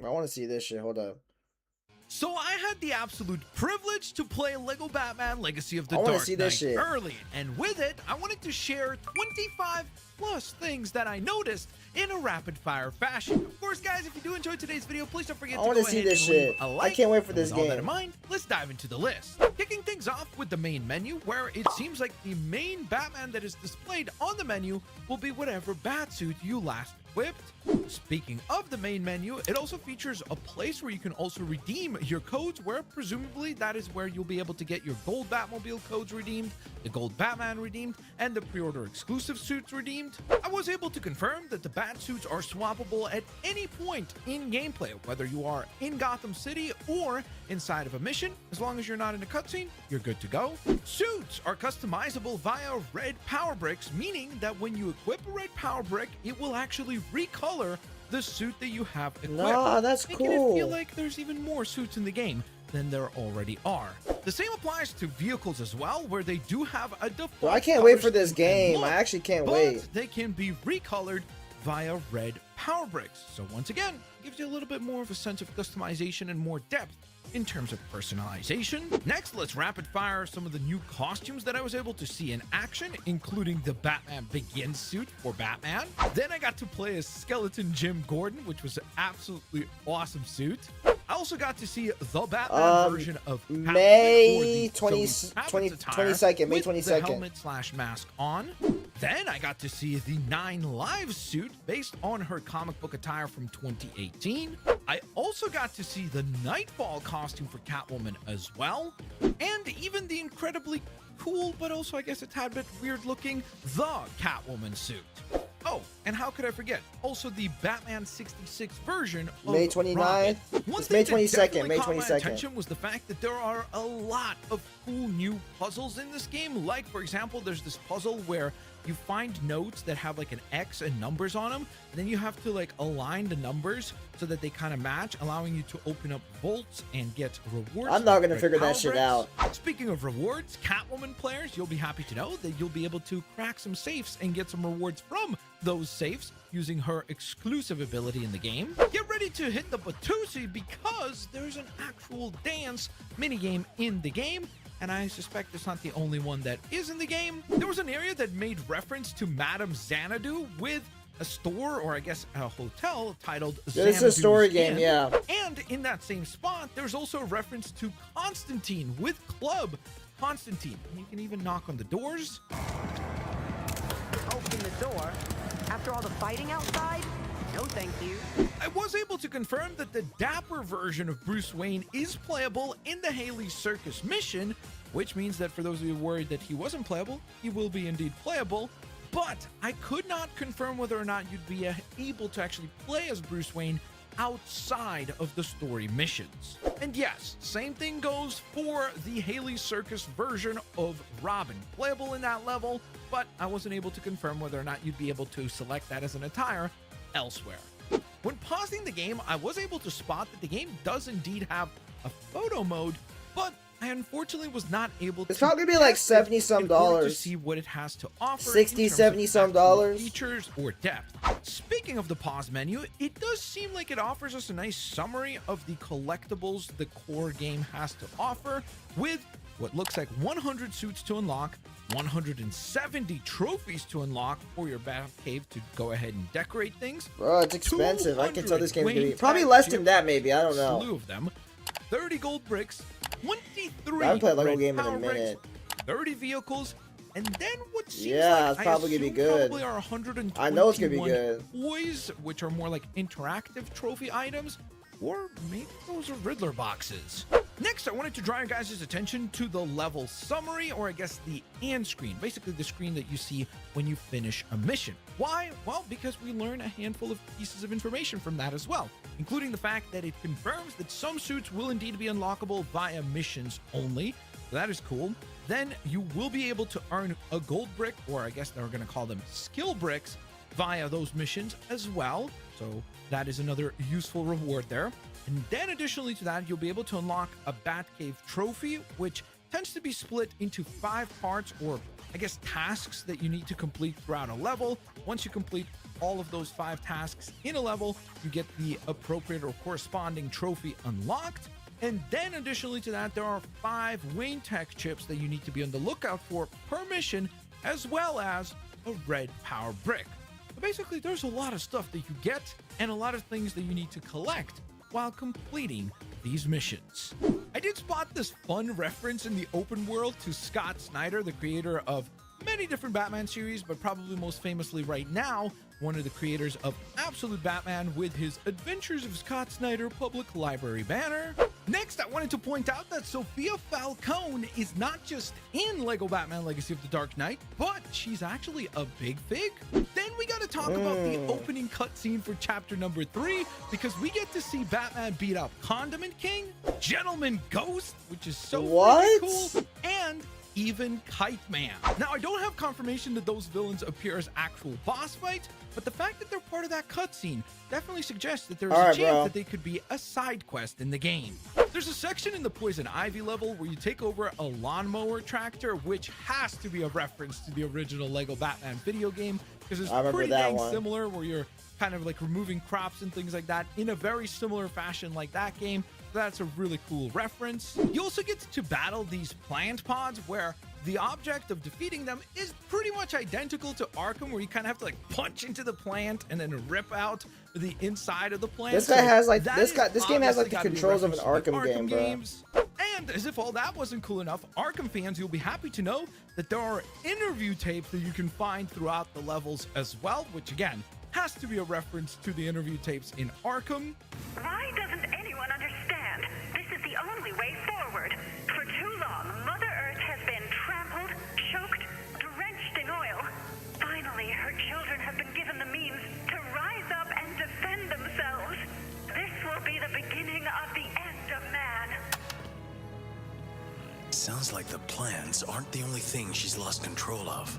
I want to see this shit. Hold up. So I had the absolute privilege to play Lego Batman Legacy of the I wanna Dark see Knight this shit. early, and with it, I wanted to share 25 plus things that I noticed in a rapid fire fashion. Of course, guys, if you do enjoy today's video, please don't forget I to wanna go see ahead this and leave shit. a I like. can't wait for And this with all that game. in mind, let's dive into the list. Kicking things off with the main menu, where it seems like the main Batman that is displayed on the menu will be whatever Batsuit you last equipped. Speaking of the main menu, it also features a place where you can also redeem your codes, where presumably that is where you'll be able to get your gold Batmobile codes redeemed, the gold Batman redeemed, and the pre-order exclusive suits redeemed. I was able to confirm that the Batsuits are swappable at any point in gameplay, whether you are in Gotham City or inside of a mission. As long as you're not in a cutscene, you're good to go. Suits are customizable via red power bricks, meaning that when you equip a red power brick, it will actually recolor the suit that you have equipped. Nah, that's making it cool. feel like there's even more suits in the game than there already are. The same applies to vehicles as well, where they do have a default. Bro, I can't wait color for this scheme and game. look, I actually can't but wait. they can be recolored via red power bricks. So once again, gives you a little bit more of a sense of customization and more depth in terms of personalization. Next, let's rapid fire some of the new costumes that I was able to see in action, including the Batman Begins suit for Batman. Then I got to play as Skeleton Jim Gordon, which was an absolutely awesome suit. I also got to see the Batman version of Catwoman, May or the 20 Zoe Kravitz 20 attire 22nd, May with 22nd. the helmet / mask on. Then I got to see the 9 Lives suit based on her comic book attire from 2018. I also got to see the Nightfall costume for Catwoman as well, and even the incredibly cool, but also I guess a tad bit weird looking, the Catwoman suit. Oh, and how could I forget? Also the Batman 66 version of May 29th? Robin. One It's May thing that 22nd, definitely May caught my 22nd. attention was the fact that there are a lot of cool new puzzles in this game. Like, for example, there's this puzzle where you find notes that have like an X and numbers on them, and then you have to like align the numbers so that they kind of match, allowing you to open up vaults and get rewards. I'm not like gonna red figure that power shit bricks. out. Speaking of rewards, Catwoman players, you'll be happy to know that you'll be able to crack some safes and get some rewards from those safes using her exclusive ability in the game. Get ready to hit the Batusi because there's an actual dance minigame in the game. and I suspect it's not the only one that is in the game. There was an area that made reference to Madame Xanadu with a store, or I guess a hotel, titled This is a story game, yeah. And in that same spot, there's also a reference to Constantine with Club Constantine. And you can even knock on the doors. Open the door? After all the fighting outside? No, thank you. I was able to confirm that the dapper version of Bruce Wayne is playable in the Haley Circus mission, which means that for those of you worried that he wasn't playable, he will be indeed playable. But I could not confirm whether or not you'd be able to actually play as Bruce Wayne outside of the story missions. And yes, same thing goes for the Haley Circus version of Robin, playable in that level, but I wasn't able to confirm whether or not you'd be able to select that as an attire elsewhere. When pausing the game, I was able to spot that the game does indeed have a photo mode, but I unfortunately was not able to. It's probably gonna be like $70-some to see what it has to offer. 60, 70-some dollars. Features or depth. Speaking of the pause menu, it does seem like it offers us a nice summary of the collectibles the core game has to offer, with what looks like 100 suits to unlock, 170 trophies to unlock for your Batcave to go ahead and decorate things. Bro, it's expensive. I can tell this game's gonna be probably less than that, maybe. I don't know. Slew of them, 30 gold bricks, 23 I haven't played a Lego red game in a power bricks, minute. 30 vehicles, and then what seems Yeah, like it's probably gonna be good. Probably are 121 I know it's gonna be good. toys, which are more like interactive trophy items, or maybe those are Riddler boxes. Next, I wanted to draw your guys' attention to the level summary, or I guess the end screen, basically the screen that you see when you finish a mission. Why? Well, because we learn a handful of pieces of information from that as well, including the fact that it confirms that some suits will indeed be unlockable via missions only. So that is cool. Then you will be able to earn a gold brick, or I guess they're going to call them skill bricks, via those missions as well. So that is another useful reward there. And then additionally to that, you'll be able to unlock a Batcave trophy, which tends to be split into 5 parts, or I guess tasks that you need to complete throughout a level. Once you complete all of those 5 tasks in a level, you get the appropriate or corresponding trophy unlocked. And then additionally to that, there are 5 Wayne Tech chips that you need to be on the lookout for per mission, as well as a red power brick. So basically, there's a lot of stuff that you get and a lot of things that you need to collect while completing these missions. I did spot this fun reference in the open world to Scott Snyder, the creator of many different Batman series, but probably most famously right now, one of the creators of Absolute Batman with his Adventures of Scott Snyder Public Library banner. Next, I wanted to point out that Sophia Falcone is not just in LEGO Batman Legacy of the Dark Knight, but she's actually a big fig. Then we gotta talk about the opening cutscene for chapter number 3, because we get to see Batman beat up Condiment King, Gentleman Ghost, which is so freaking cool, and even Kite Man. Now, I don't have confirmation that those villains appear as actual boss fights, but the fact that they're part of that cutscene definitely suggests that there's a chance that they could be a side quest in the game. There's a section in the Poison Ivy level where you take over a lawnmower tractor, which has to be a reference to the original LEGO Batman video game, because it's pretty dang similar, where you're kind of like removing crops and things like that in a very similar fashion like that game. That's a really cool reference. You also get to battle these plant pods, where the object of defeating them is pretty much identical to Arkham, where you kind of have to like punch into the plant and then rip out the inside of the plant. This guy has like this game has like the controls of an Arkham game, bro. And as if all that wasn't cool enough, Arkham fans, you'll be happy to know that there are interview tapes that you can find throughout the levels as well, which again has to be a reference to the interview tapes in Arkham. Why doesn't anyone understand? This is the only way forward. For too long, Mother Earth has been trampled, choked, drenched in oil. Finally, her children have been given the means to rise up and defend themselves. This will be the beginning of the end of man. Sounds like the plans aren't the only thing she's lost control of.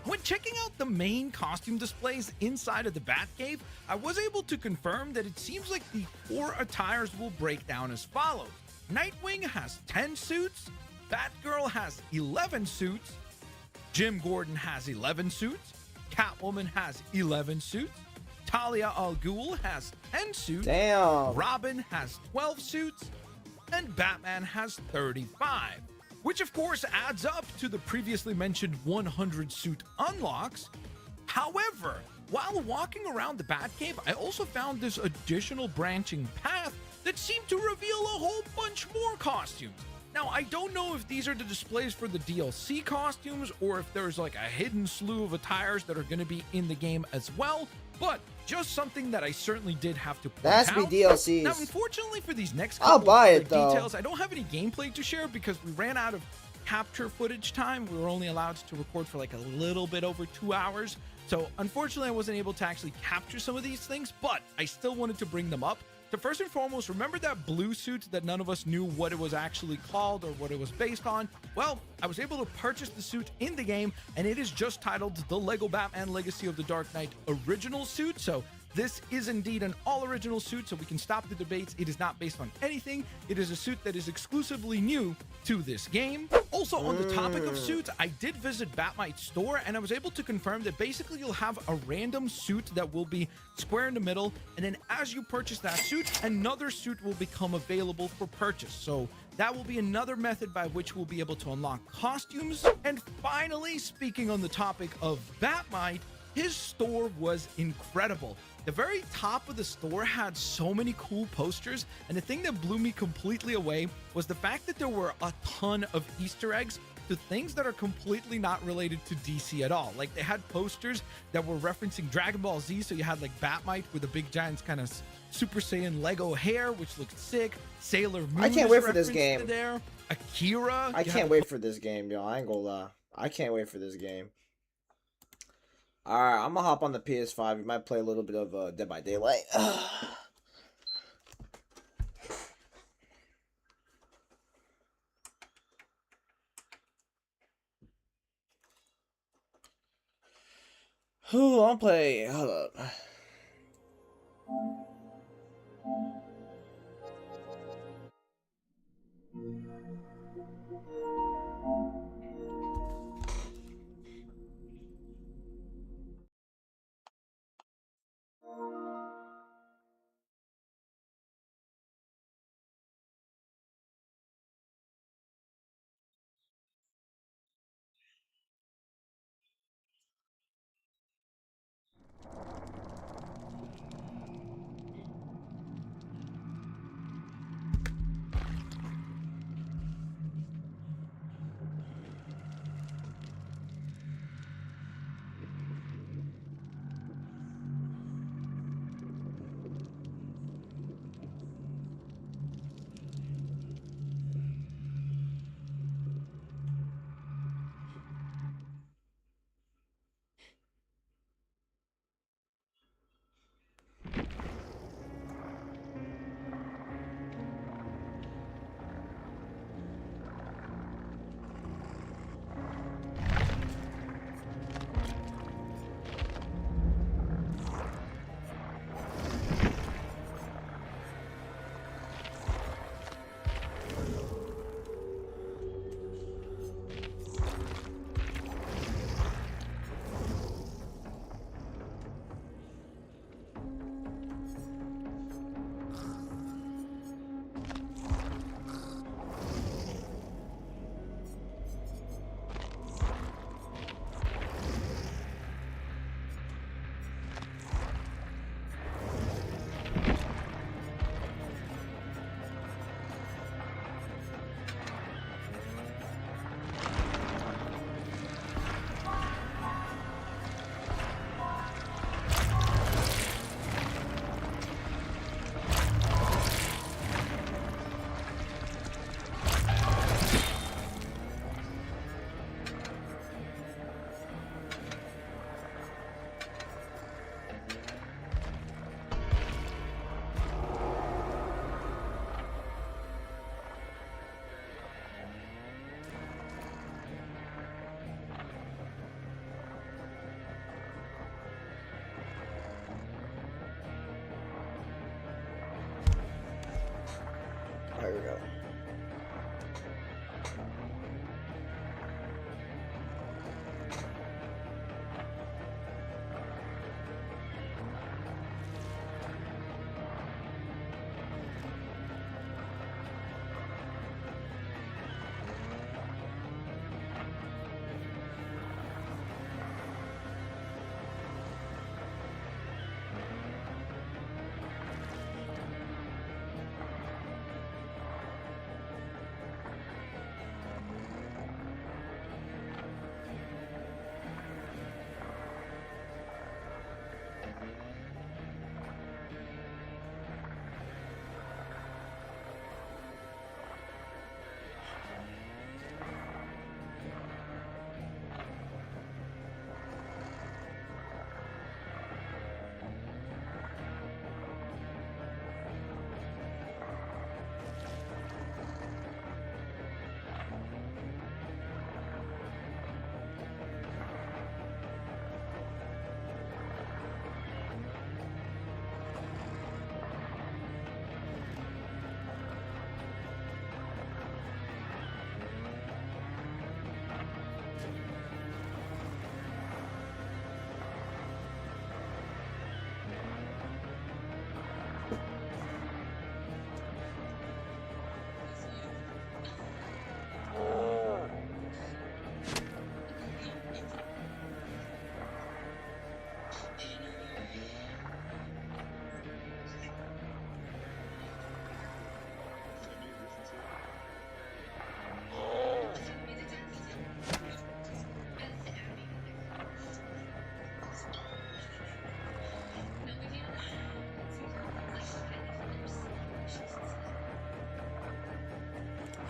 When checking out the main costume displays inside of the Batcave, I was able to confirm that it seems like the 4 attires will break down as follows. Nightwing has 10 suits, Batgirl has 11 suits, Jim Gordon has 11 suits, Catwoman has 11 suits, Talia al Ghul has 10 suits, Damn. Robin has 12 suits, and Batman has 35. which of course adds up to the previously mentioned 100 suit unlocks. However, while walking around the Batcave, I also found this additional branching path that seemed to reveal a whole bunch more costumes. Now, I don't know if these are the displays for the DLC costumes or if there's like a hidden slew of attires that are going to be in the game as well, but just something that I certainly did have to point That has to out. be DLCs. Now, unfortunately for these next I'll couple buy of it, though. details, I don't have any gameplay to share because we ran out of capture footage time. We were only allowed to record for like a little bit over 2 hours. So unfortunately, I wasn't able to actually capture some of these things, but I still wanted to bring them up. So first and foremost, remember that blue suit that none of us knew what it was actually called or what it was based on? Well, I was able to purchase the suit in the game, and it is just titled the LEGO Batman Legacy of the Dark Knight Original Suit. So this is indeed an all-original suit, so we can stop the debates. It is not based on anything. It is a suit that is exclusively new to this game. Also, on the topic of suits, I did visit Batmite's store, and I was able to confirm that basically you'll have a random suit that will be square in the middle, and then as you purchase that suit, another suit will become available for purchase. So that will be another method by which we'll be able to unlock costumes. And finally, speaking on the topic of Batmite, his store was incredible. The very top of the store had so many cool posters, and the thing that blew me completely away was the fact that there were a ton of Easter eggs to things that are completely not related to DC at all. Like, they had posters that were referencing Dragon Ball Z, so you had like Batmite with a big giant kind of Super Saiyan Lego hair, which looked sick. Sailor Moon. I can't wait for this game. referenced there. Akira. I can't wait for this game, yo. I ain't gonna lie. I can't wait for this game. Alright, I'm gonna hop on the PS5. We might play a little bit of Dead by Daylight. Who I'll play? Hold up.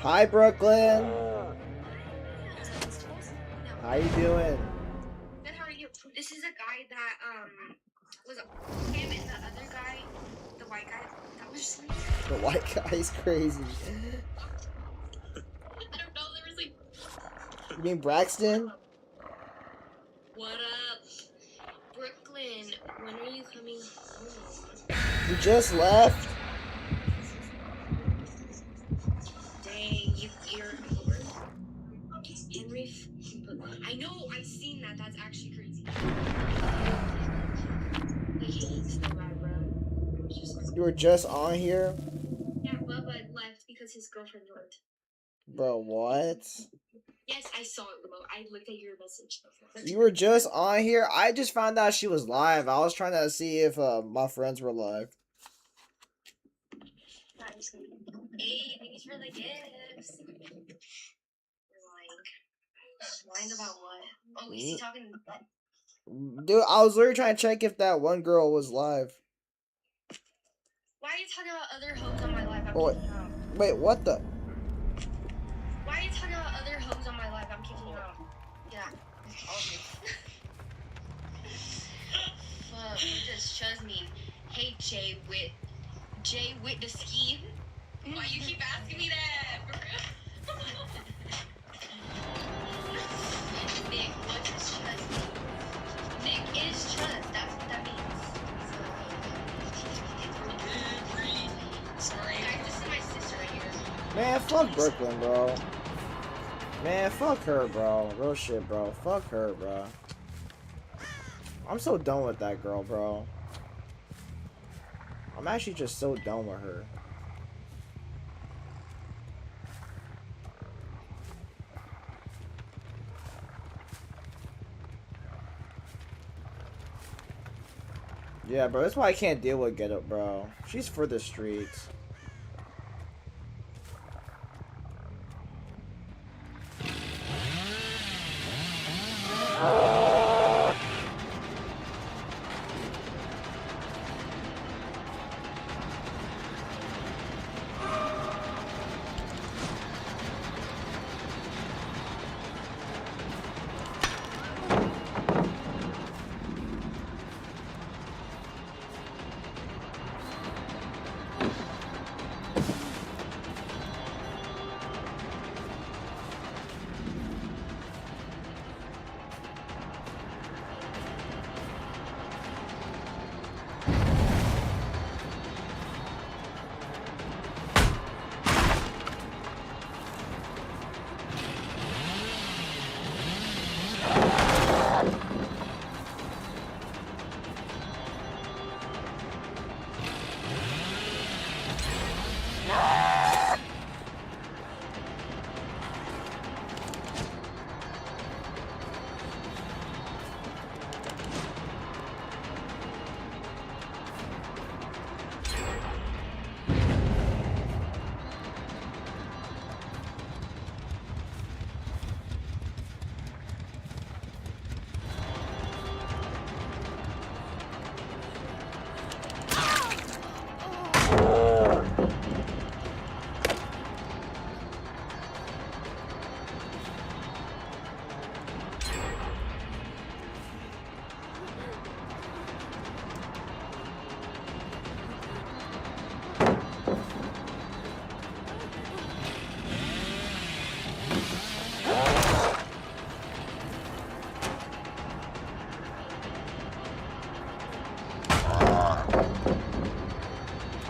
Hi, Brooklyn. How you doing? Good, how are you? This is a guy that was him and the other guy, the white guy. That was just The white guy's crazy. I don't know. There was like. You mean Braxton? What up, Brooklyn? When are you coming home? You just left. Dang, you're over. Henry. I know. I've seen that. That's actually crazy. Like he's so bad, bro. You were just on here? Yeah, Bubba left because his girlfriend left. Bro, what? Yes, I saw it, bro. I looked at your message. You were just on here? I just found out she was live. I was trying to see if my friends were live. Hey, thanks for the gifts. You're lying about what? Oh, is he talking? Dude, I was literally trying to check if that one girl was live. Why are you talking about other hoes on my live? I'm Oh, kicking you out. wait, what the? Why are you talking about other hoes on my live? I'm kicking you out. Yeah, it's all of you. Fuck, you just trust me. Hey, Jay Witt the ski. Why you keep asking me that? For real? Nick, what is trust? Nick is trust. That's what that means. Sorry. Guys, this is my sister right here. Man, fuck Brooklyn, bro. Man, fuck her, bro. Real shit, bro. Fuck her, bro. I'm so done with that girl, bro. I'm actually just so done with her. Yeah, bro, that's why I can't deal with Get Up, bro. She's for the streets.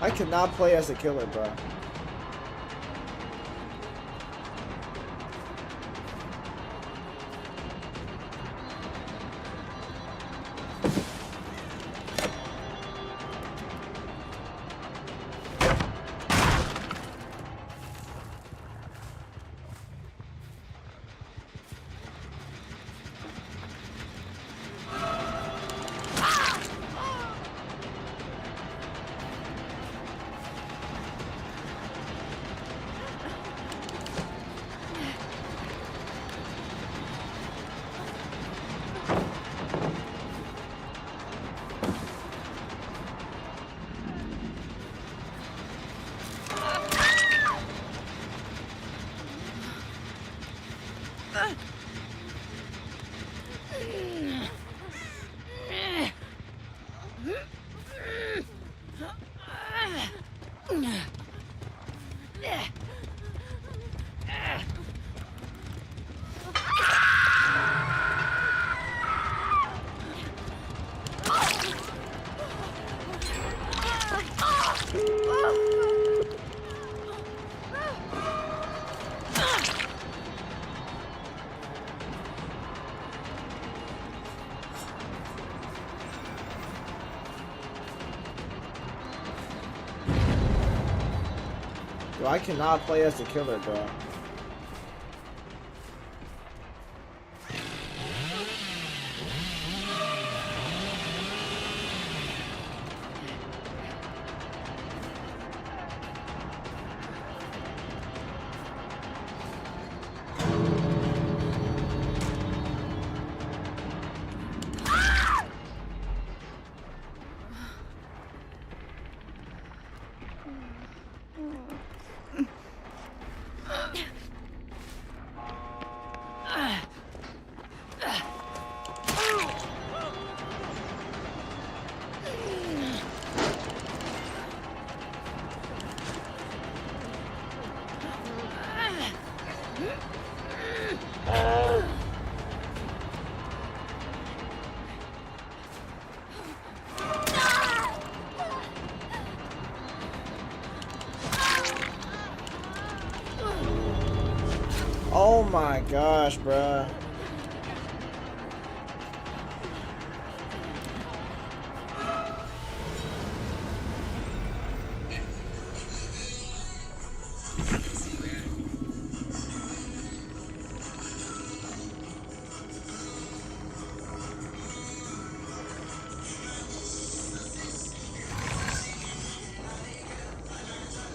I cannot play as a killer, bro. Yo, I cannot play as the killer, bro. Oh my gosh, bruh.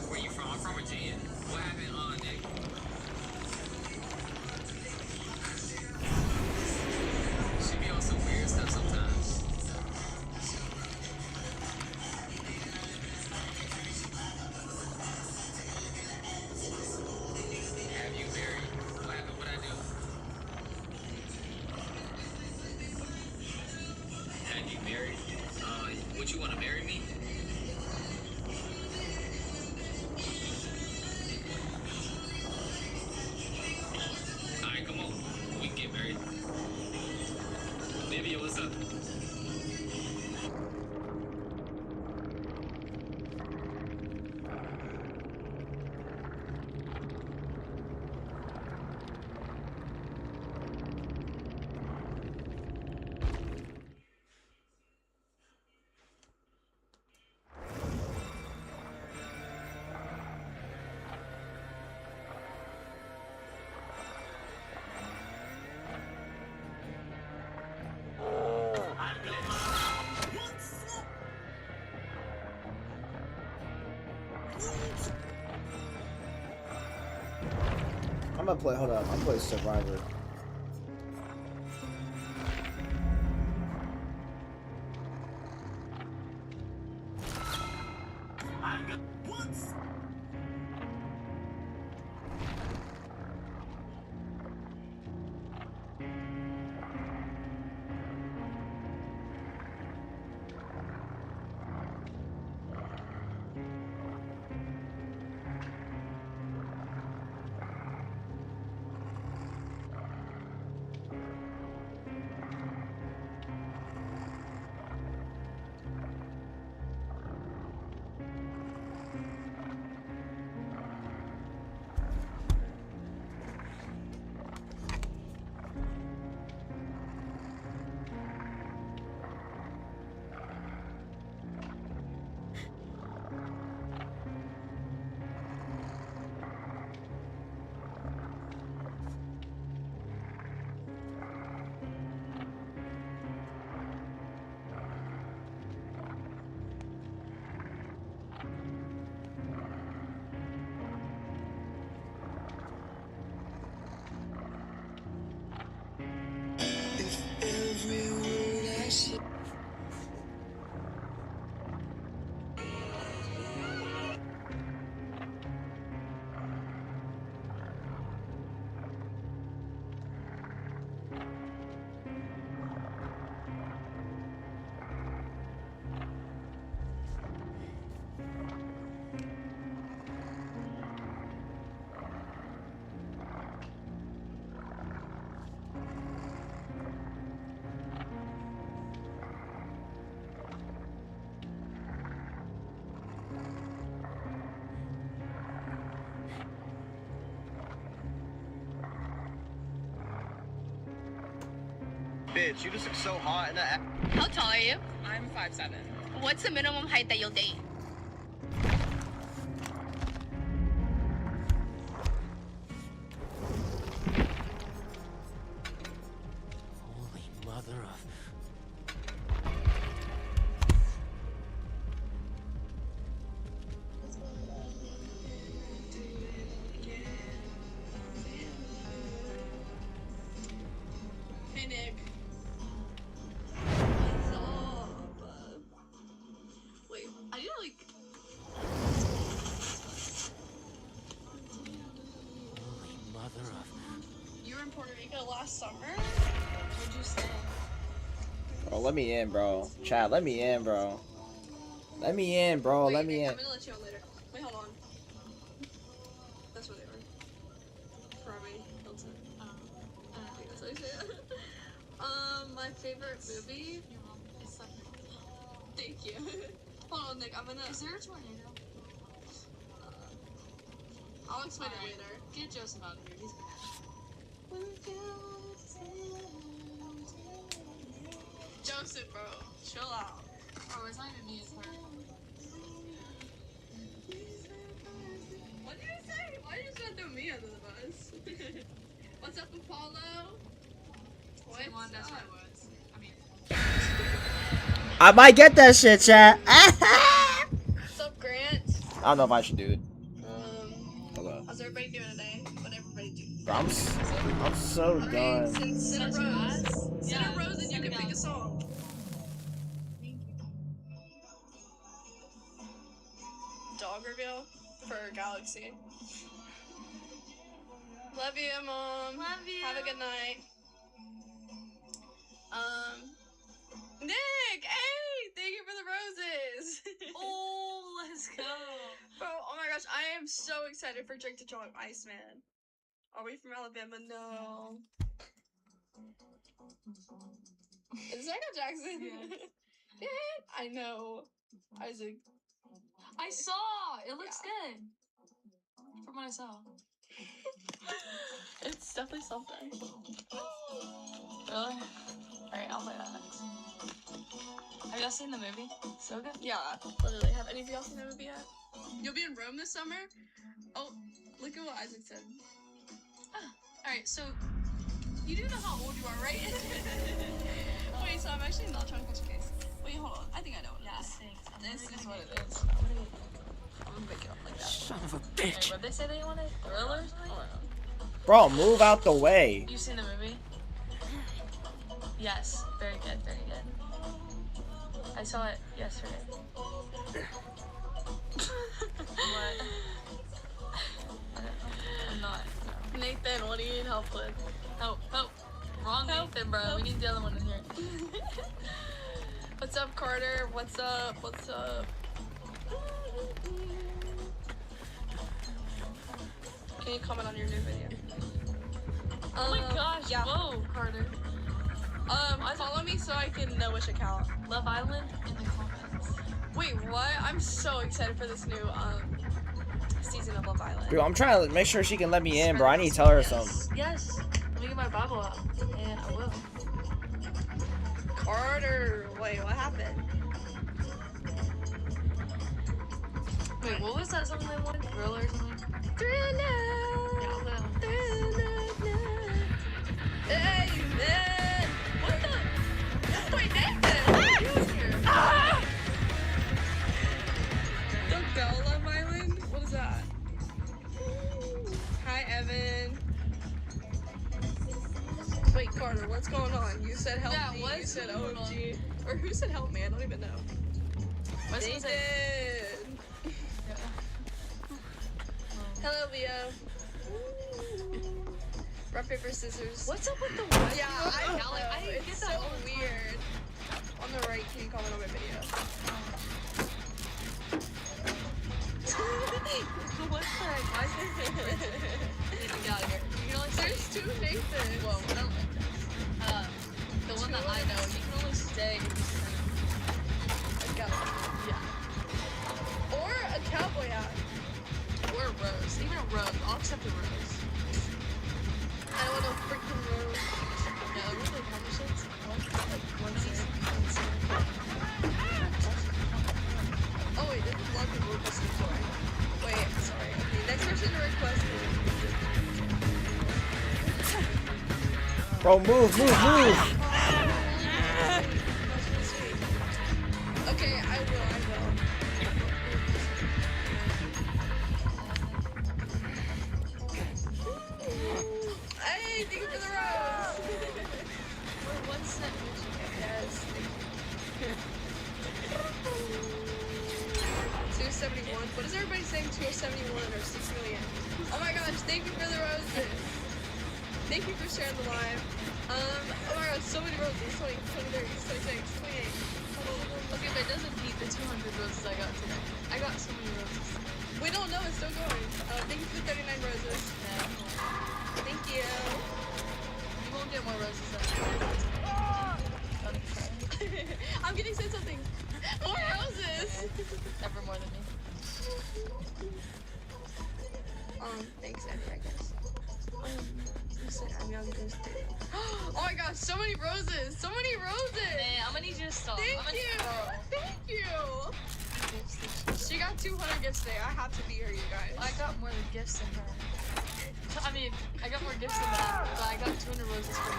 Where you from? I'm from Virginia. What happened, Nick? She be on some weird stuff sometimes. Have you married? What happened? What I do? Have you married? Would you want to marry me? Alright, come on. We can get married. Baby, what's up? I'm gonna play, hold up, I'm gonna play Survivor. Bitch, you just look so hot in that. How tall are you? I'm 5'7". What's the minimum height that you'll date? mother of... Hey Nick. Wait, I need to like. Holy mother of... You were in Puerto Rico last summer? Where'd you stay? Bro, let me in, bro. Chad, let me in, bro. Let me in, bro. Wait, Let me Nick, in. I'm gonna let you on later. Wait, hold on. That's where they were. Ferrari Hilton. I think that's how you say it. My favorite movie. It's like. Thank you. Hold on, Nick. I'm gonna. Is there a tornado? I'll explain it later. Get Joseph out of here. He's gonna. Joseph, bro, chill out. Oh, it's not even me, it's her. What did you say? Why did you just throw me under the bus? What's up, Apollo? What's up? I might get that shit, chat. What's up, Grant? I don't know if I should do it. Hello. How's everybody doing today? What everybody do? Bro, I'm so done. Sit a rose. Sit a rose and you can pick a song. Dog reveal for Galaxy. Love you, Mom. Love you. Have a good night. Nick, hey, thank you for the roses. Oh, let's go. Bro, oh my gosh, I am so excited for Drake to join Iceman. Are we from Alabama? No. Is Michael Jackson? Yeah. I know. Isaac. I saw. It looks good. From what I saw. It's definitely something. Really? Alright, I'll play that next. Have y'all seen the movie? So good? Yeah, literally. Have any of y'all seen the movie yet? You'll be in Rome this summer? Oh, look at what Isaac said. Alright, so you do know how old you are, right? Wait, so I'm actually not trying to catch a case. Wait, hold on. I think I know what it is. This is what it is. I'm gonna pick it up like that. Son of a Wait, bitch! what did they say they wanted? Thriller or something? Bro, move out the way. You seen the movie? Yes, very good, very good. I saw it yesterday. What? I'm not. No. Nathan, what do you need help with? Help, help. Wrong Nathan, bro. We need the other one in here. What's up, Carter? What's up? What's up? Can you comment on your new video? Oh my gosh, yeah. whoa, Carter. Follow me so I can know which account. Love Island in the comments. Wait, what? I'm so excited for this new season of Love Island. Bro, I'm trying to make sure she can let me in, bro. I need to tell her something. Yes. Let me get my Bible out, and I will. Carter, wait, what happened? Wait, what was that song they wanted? Thriller or something? Thriller. Yeah, I'll play that. Hey, man. What the? Wait, Nathan. Ah! The Bell Love Island? What is that? Hi, Evan. Wait, Carter, what's going on? You said help me. You said OMG. Or who said help me? I don't even know. They did. Hello, Leo. Rock, paper, scissors. What's up with the white? Yeah, I know. I didn't It's get so that all the time. weird. On the right, can you comment on my video? What the heck? Why is there different? Get out of here. You can only say There's two Nathans. Whoa, I don't like this. The one that I know, you can only stay if you A skeleton. Yeah. Or a cowboy hat. Or a rose. Even a rose. I'll accept a rose. I want a freaking rose. No, really conversations. One season. Oh wait, there's a lot of people requesting for it. Wait, sorry. Okay, next person to request. Bro, move, move, move. saying 271 or 6 million. Oh my gosh, thank you for the roses. Thank you for sharing the live. Oh my gosh, so many roses. 20, 20, 30, 26, 28. Okay, but it doesn't beat the 200 roses I got today. I got so many roses. We don't know, it's still going. Thank you for 39 roses. Yeah. Thank you. You won't get more roses than I'm getting sent something. More roses. Never more than me. Thanks, Abby, I guess. Listen, I'm just. Oh my gosh, so many roses! So many roses! Man, I'm gonna need you to stop. Thank you! Thank you! She got 200 gifts today. I have to beat her, you guys. I got more gifts than her. I mean, I got more gifts than that, but I got 200 roses for you.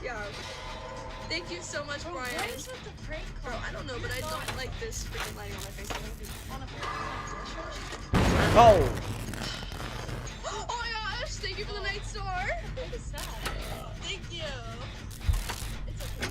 Yeah. Thank you so much, Bro, Brian. what is with the prank call? Bro, I don't know, but I don't like this freaking lighting on my face. Oh! Oh my gosh! Thank you for the night star! What is that? Thank you! It's okay.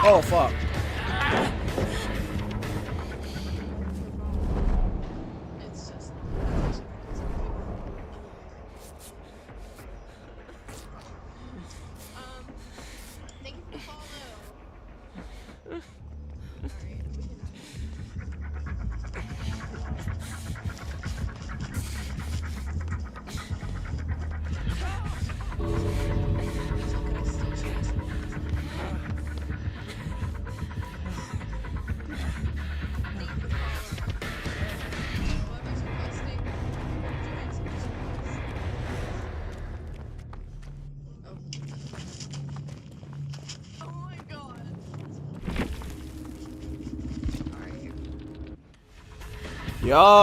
Oh fuck.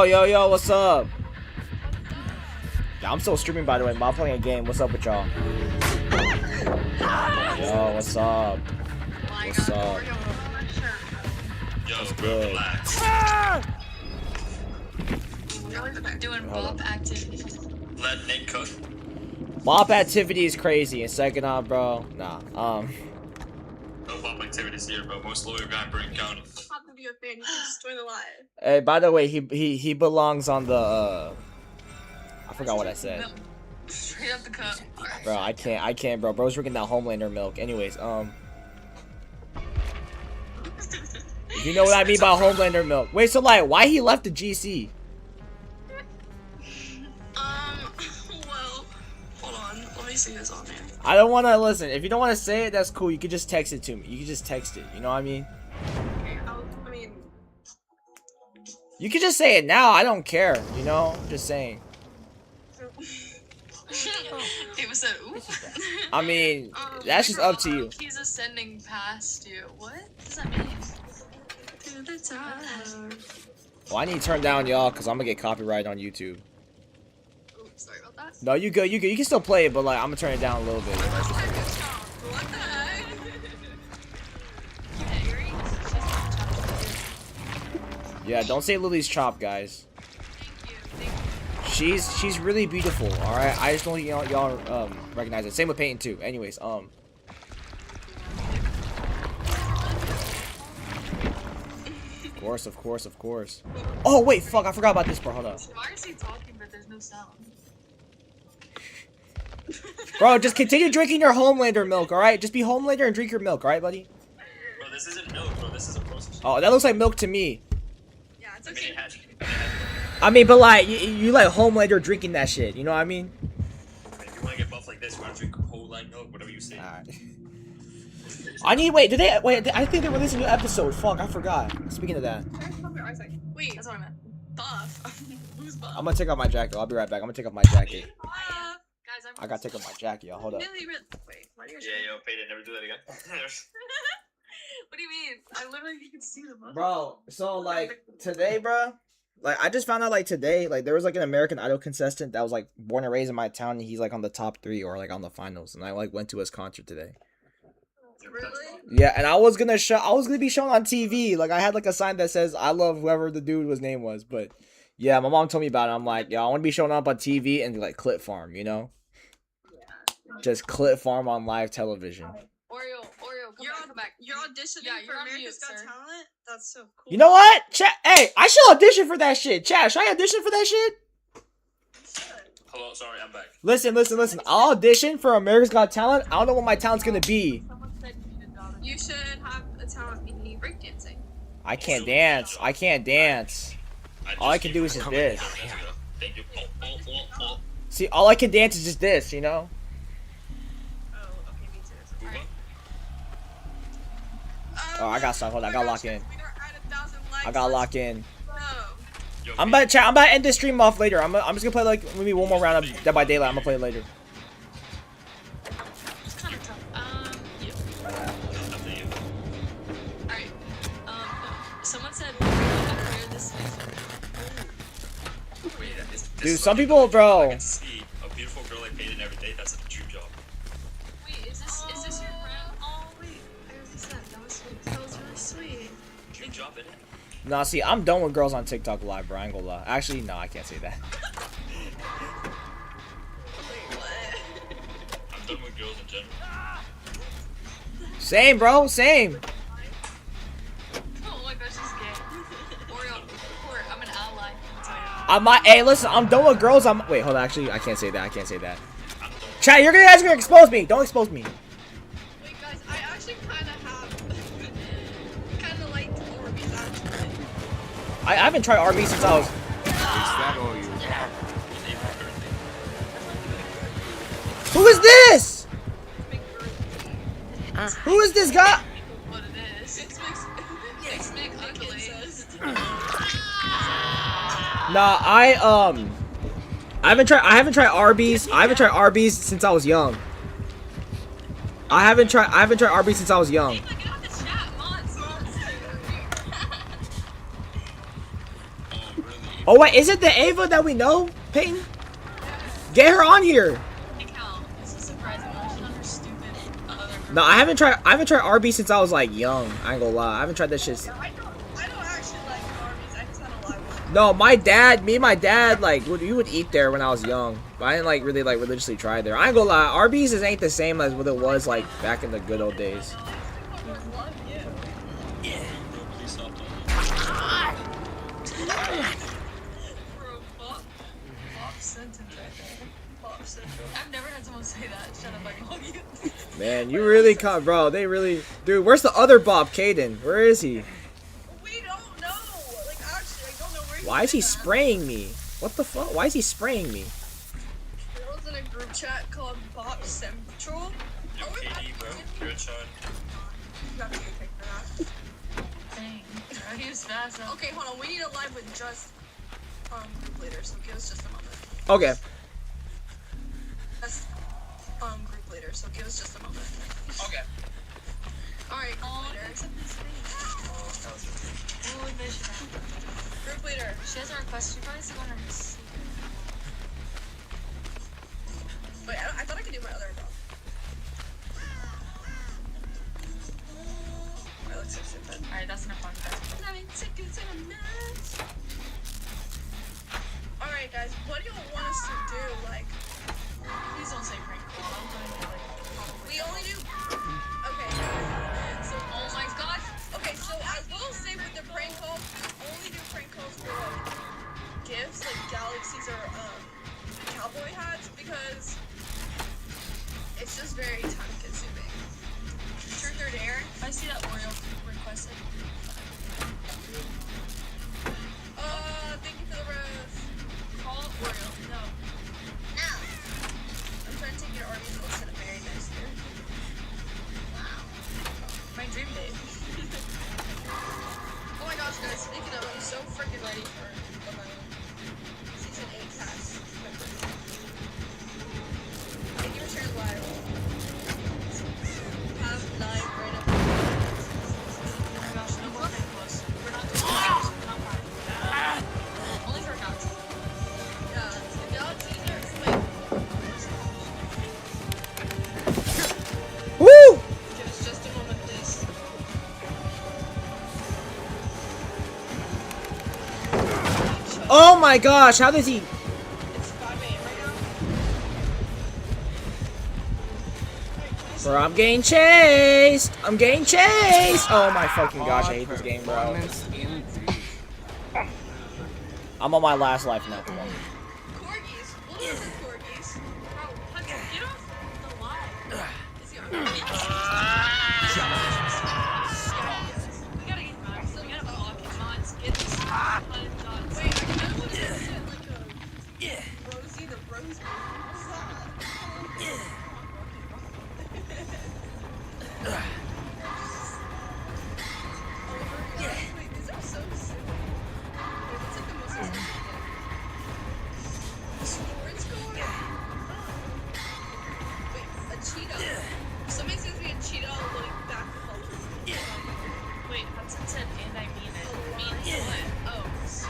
Yo, what's up? Yeah, I'm still streaming, by the way. I'm playing a game. What's up with y'all? Yo, what's up? What's up? What's good? Doing bop activity. Let Nick cook. Mop activity is crazy. And second off, bro, nah. No bop activities here, but most loyal guy in Brink County. Happen to be a fan, you can just join the live. Hey, by the way, he belongs on the I forgot what I said. Straight up the cup. Bro, I can't, bro. Bro's drinking that Homelander milk. Anyways, if you know what I mean by Homelander milk. Wait, so like, why he left the GC? What? placing this on there. I don't want to listen. If you don't want to say it, that's cool. You could just text it to me. You could just text it. You know what I mean? Okay, I mean, You could just say it now. I don't care. You know? Just saying. It was a oop. I mean, that's just up to you. He's ascending past you. What does that mean? To the top. Well, I need to turn down y'all because I'm going to get copyrighted on YouTube. Ooh, sorry about that. No, you good. You good. You can still play it, but like I'm going to turn it down a little bit. What the heck? Yeah, don't say Lily's chop, guys. She's really beautiful. All right, I just don't think y'all recognize it. Same with Peyton too. Anyways, Of course. Oh wait, fuck! I forgot about this part. Hold up, Why is he talking but there's no sound? bro. Just continue drinking your Homelander milk. All right, just be Homelander and drink your milk. All right, buddy. Bro, this isn't milk, bro. This is a process. Oh, that looks like milk to me. Yeah, it's okay. I mean, but like you like Homelander drinking that shit. You know what I mean? If you want to get buff like this, you want to drink whole line milk, whatever you say. Alright. I need wait. I think they released a new episode. Fuck, I forgot. Speaking of that, Wait, that's what I meant. Buff. Who's buff? I'm gonna take off my jacket. I'll be right back. I'm gonna take off my jacket. Guys, I gotta take off my jacket, y'all. Hold up. Wait, why do you? Yeah, yo, Peyton, never do that again. What do you mean? I literally can see the buff. Bro, so like today, bro, like I just found out like today, like there was like an American Idol contestant that was like born and raised in my town, and he's like on the top 3 or like on the finals, and I like went to his concert today. Really? Yeah, and I was gonna be shown on TV. Like I had like a sign that says "I love whoever the dude was name was," but yeah, my mom told me about it. I'm like, yeah, I want to be shown up on TV and like clip farm, you know? Just clip farm on live television. Oreo, come back. You're auditioning Yeah, for you're on America's mute, Got sir. Talent? That's so cool. You know what? Chat. Hey, I should audition for that shit. Chat, should I audition for that shit? Hello, sorry, I'm back. Listen. I'll audition for America's Got Talent. I don't know what my talent's gonna be. You should have a talent in breakdancing. I can't dance. All I can do is just this. Thank you. See, all I can dance is just this, you know? Oh, I got stuff. Hold on, I gotta lock in. I gotta lock in. I'm about to end this stream off later. I'm just gonna play like maybe one more round of Dead by Daylight. I'm gonna play it later. It's kind of tough. Alright. Someone said earlier this Dude, some people, bro. I can see a beautiful girl like Peyton every day. That's a dream job. Wait, is this your friend? Oh wait, I already said that was sweet. That was really sweet. Dream job, innit? Nah, see, I'm done with girls on TikTok live, bro. I ain't gonna lie. Actually, no, I can't say that. I'm done with girls in general. Same, bro. Same. Oh my gosh, she's gay. Oreo, Court, I'm an ally. Hey, listen, I'm done with girls. Wait, hold on. Actually, I can't say that. Chat, you're gonna expose me. Don't expose me. Wait guys, I actually kind of liked Orbeez actually. I haven't tried RB since I was. Who is this? Who is this guy? What it is. It's Mick Ugly. Nah, I haven't tried Arby's. I haven't tried Arby's since I was young. I haven't tried Arby's since I was young. Oh wait, is it the Ava that we know, Peyton? Get her on here. No, I haven't tried Arby's since I was like young. I ain't gonna lie. I haven't tried that shit. I don't actually like Arby's. I just had a lot of No, me and my dad, like, we would eat there when I was young. But I didn't, like, really, like, religiously try there. I ain't gonna lie, Arby's ain't the same as what it was, like, back in the good old days. I've never had someone say that. Shut up, I love you. Man, you really can't, bro. They really... Dude, where's the other Bob, Caden? Where is he? We don't know. Like, actually, I don't know where Why is he spraying me? What the fuck? Why is he spraying me? It was in a group chat called Bot Central. Yo, KD, bro. You're a chud. You have to get picked for that. Dang. He was fast. Huh? Okay, hold on. We need a live with just group leader, so give us just a moment. Okay. That's group leader, so give us just a moment. Okay. Alright, group leader. Ooh, Vision. Group leader. She has a request. You probably see one of her secret. Wait, I thought I could do my other account. Alright, let's fix it then. Alright, that's enough fun. Alright, guys, what do y'all want us to do? Like, Please don't say prank call. I'm going to like. we only do. Okay. So, Oh my god. okay, so I will say with the prank calls, we only do prank calls for like gifts, like galaxies or cowboy hats, because it's just very time consuming. Truth or dare? I see that Oreo requested. Thank you for the rose. Call Oreo. No. No. I'm trying to take your Arby's looks in a very nice year. Wow. My dream date. Oh my gosh, guys, speaking of, I'm so freaking ready for season 8 cast. Thank you for sharing live. Have 9 right up. Oh my gosh, no more prank calls. We're not doing prank calls. We're not prank. Only for accounts. Yeah, the galaxies are like. Woo! Give us just a moment, please. Oh my gosh, how does he? It's 5 a.m. right now. Bro, I'm getting chased! I'm getting chased! Oh my fucking gosh, I hate this game, bro. I'm on my last life now. Corgis. What is it, corgis? Bro, Hunter, get off the line. Is he on? We gotta get back. We gotta block his shots. Get these hunted shots. Wait, I kind of want to set like a Rosie the Rose. What's that? Wait, these are so silly. Wait, what's like the most expensive thing? Sports car? Wait, a cheetah. Somebody sends me a cheetah like back color. Wait, Hudson said, and I mean it. Mean what? Oh, so,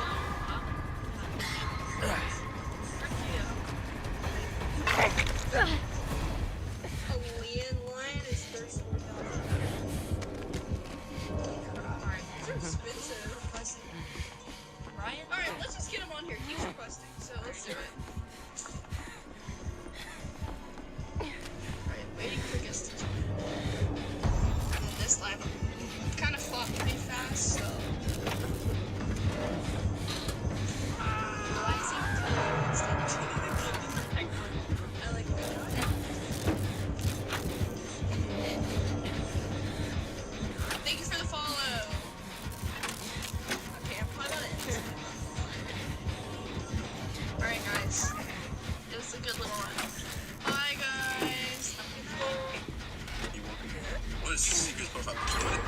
A Leon lion is $34. Alright, these are expensive. Ryan? Alright, let's just get him on here. He's requesting, so let's do it. Alright, waiting for guests to join. And this live kind of fought pretty fast, so. Relaxing time instead of I like that. Thank you for the follow. Okay, I'm probably about to end. Alright, guys. It was a good little run. Bye, guys. Have a good day. What is secret stuff about the toilet?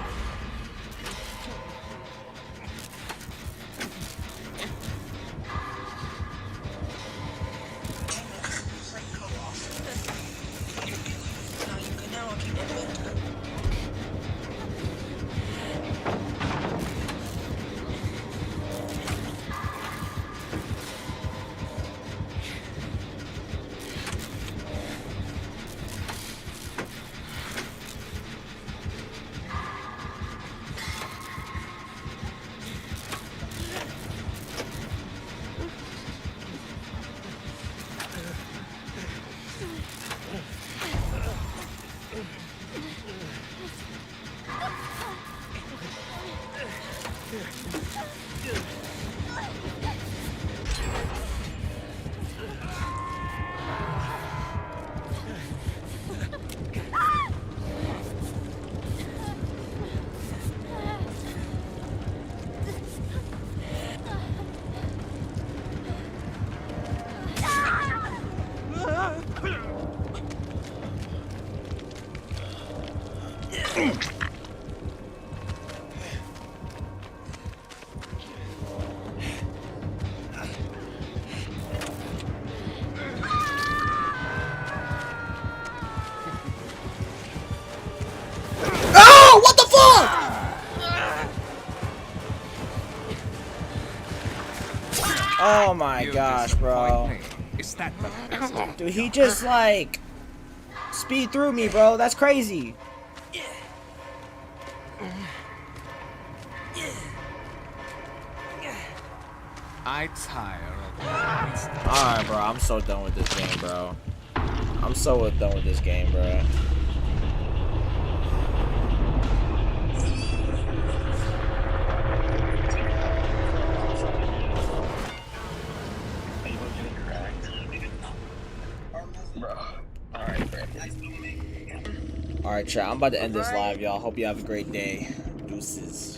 Oh my gosh, bro. Dude, he just like speed through me, bro. That's crazy. I tire of Alright, bro. I'm so done with this game, bro. I'm so done with this game, bro. Alright, chat. I'm about to end this live, y'all. Hope you have a great day. Deuces.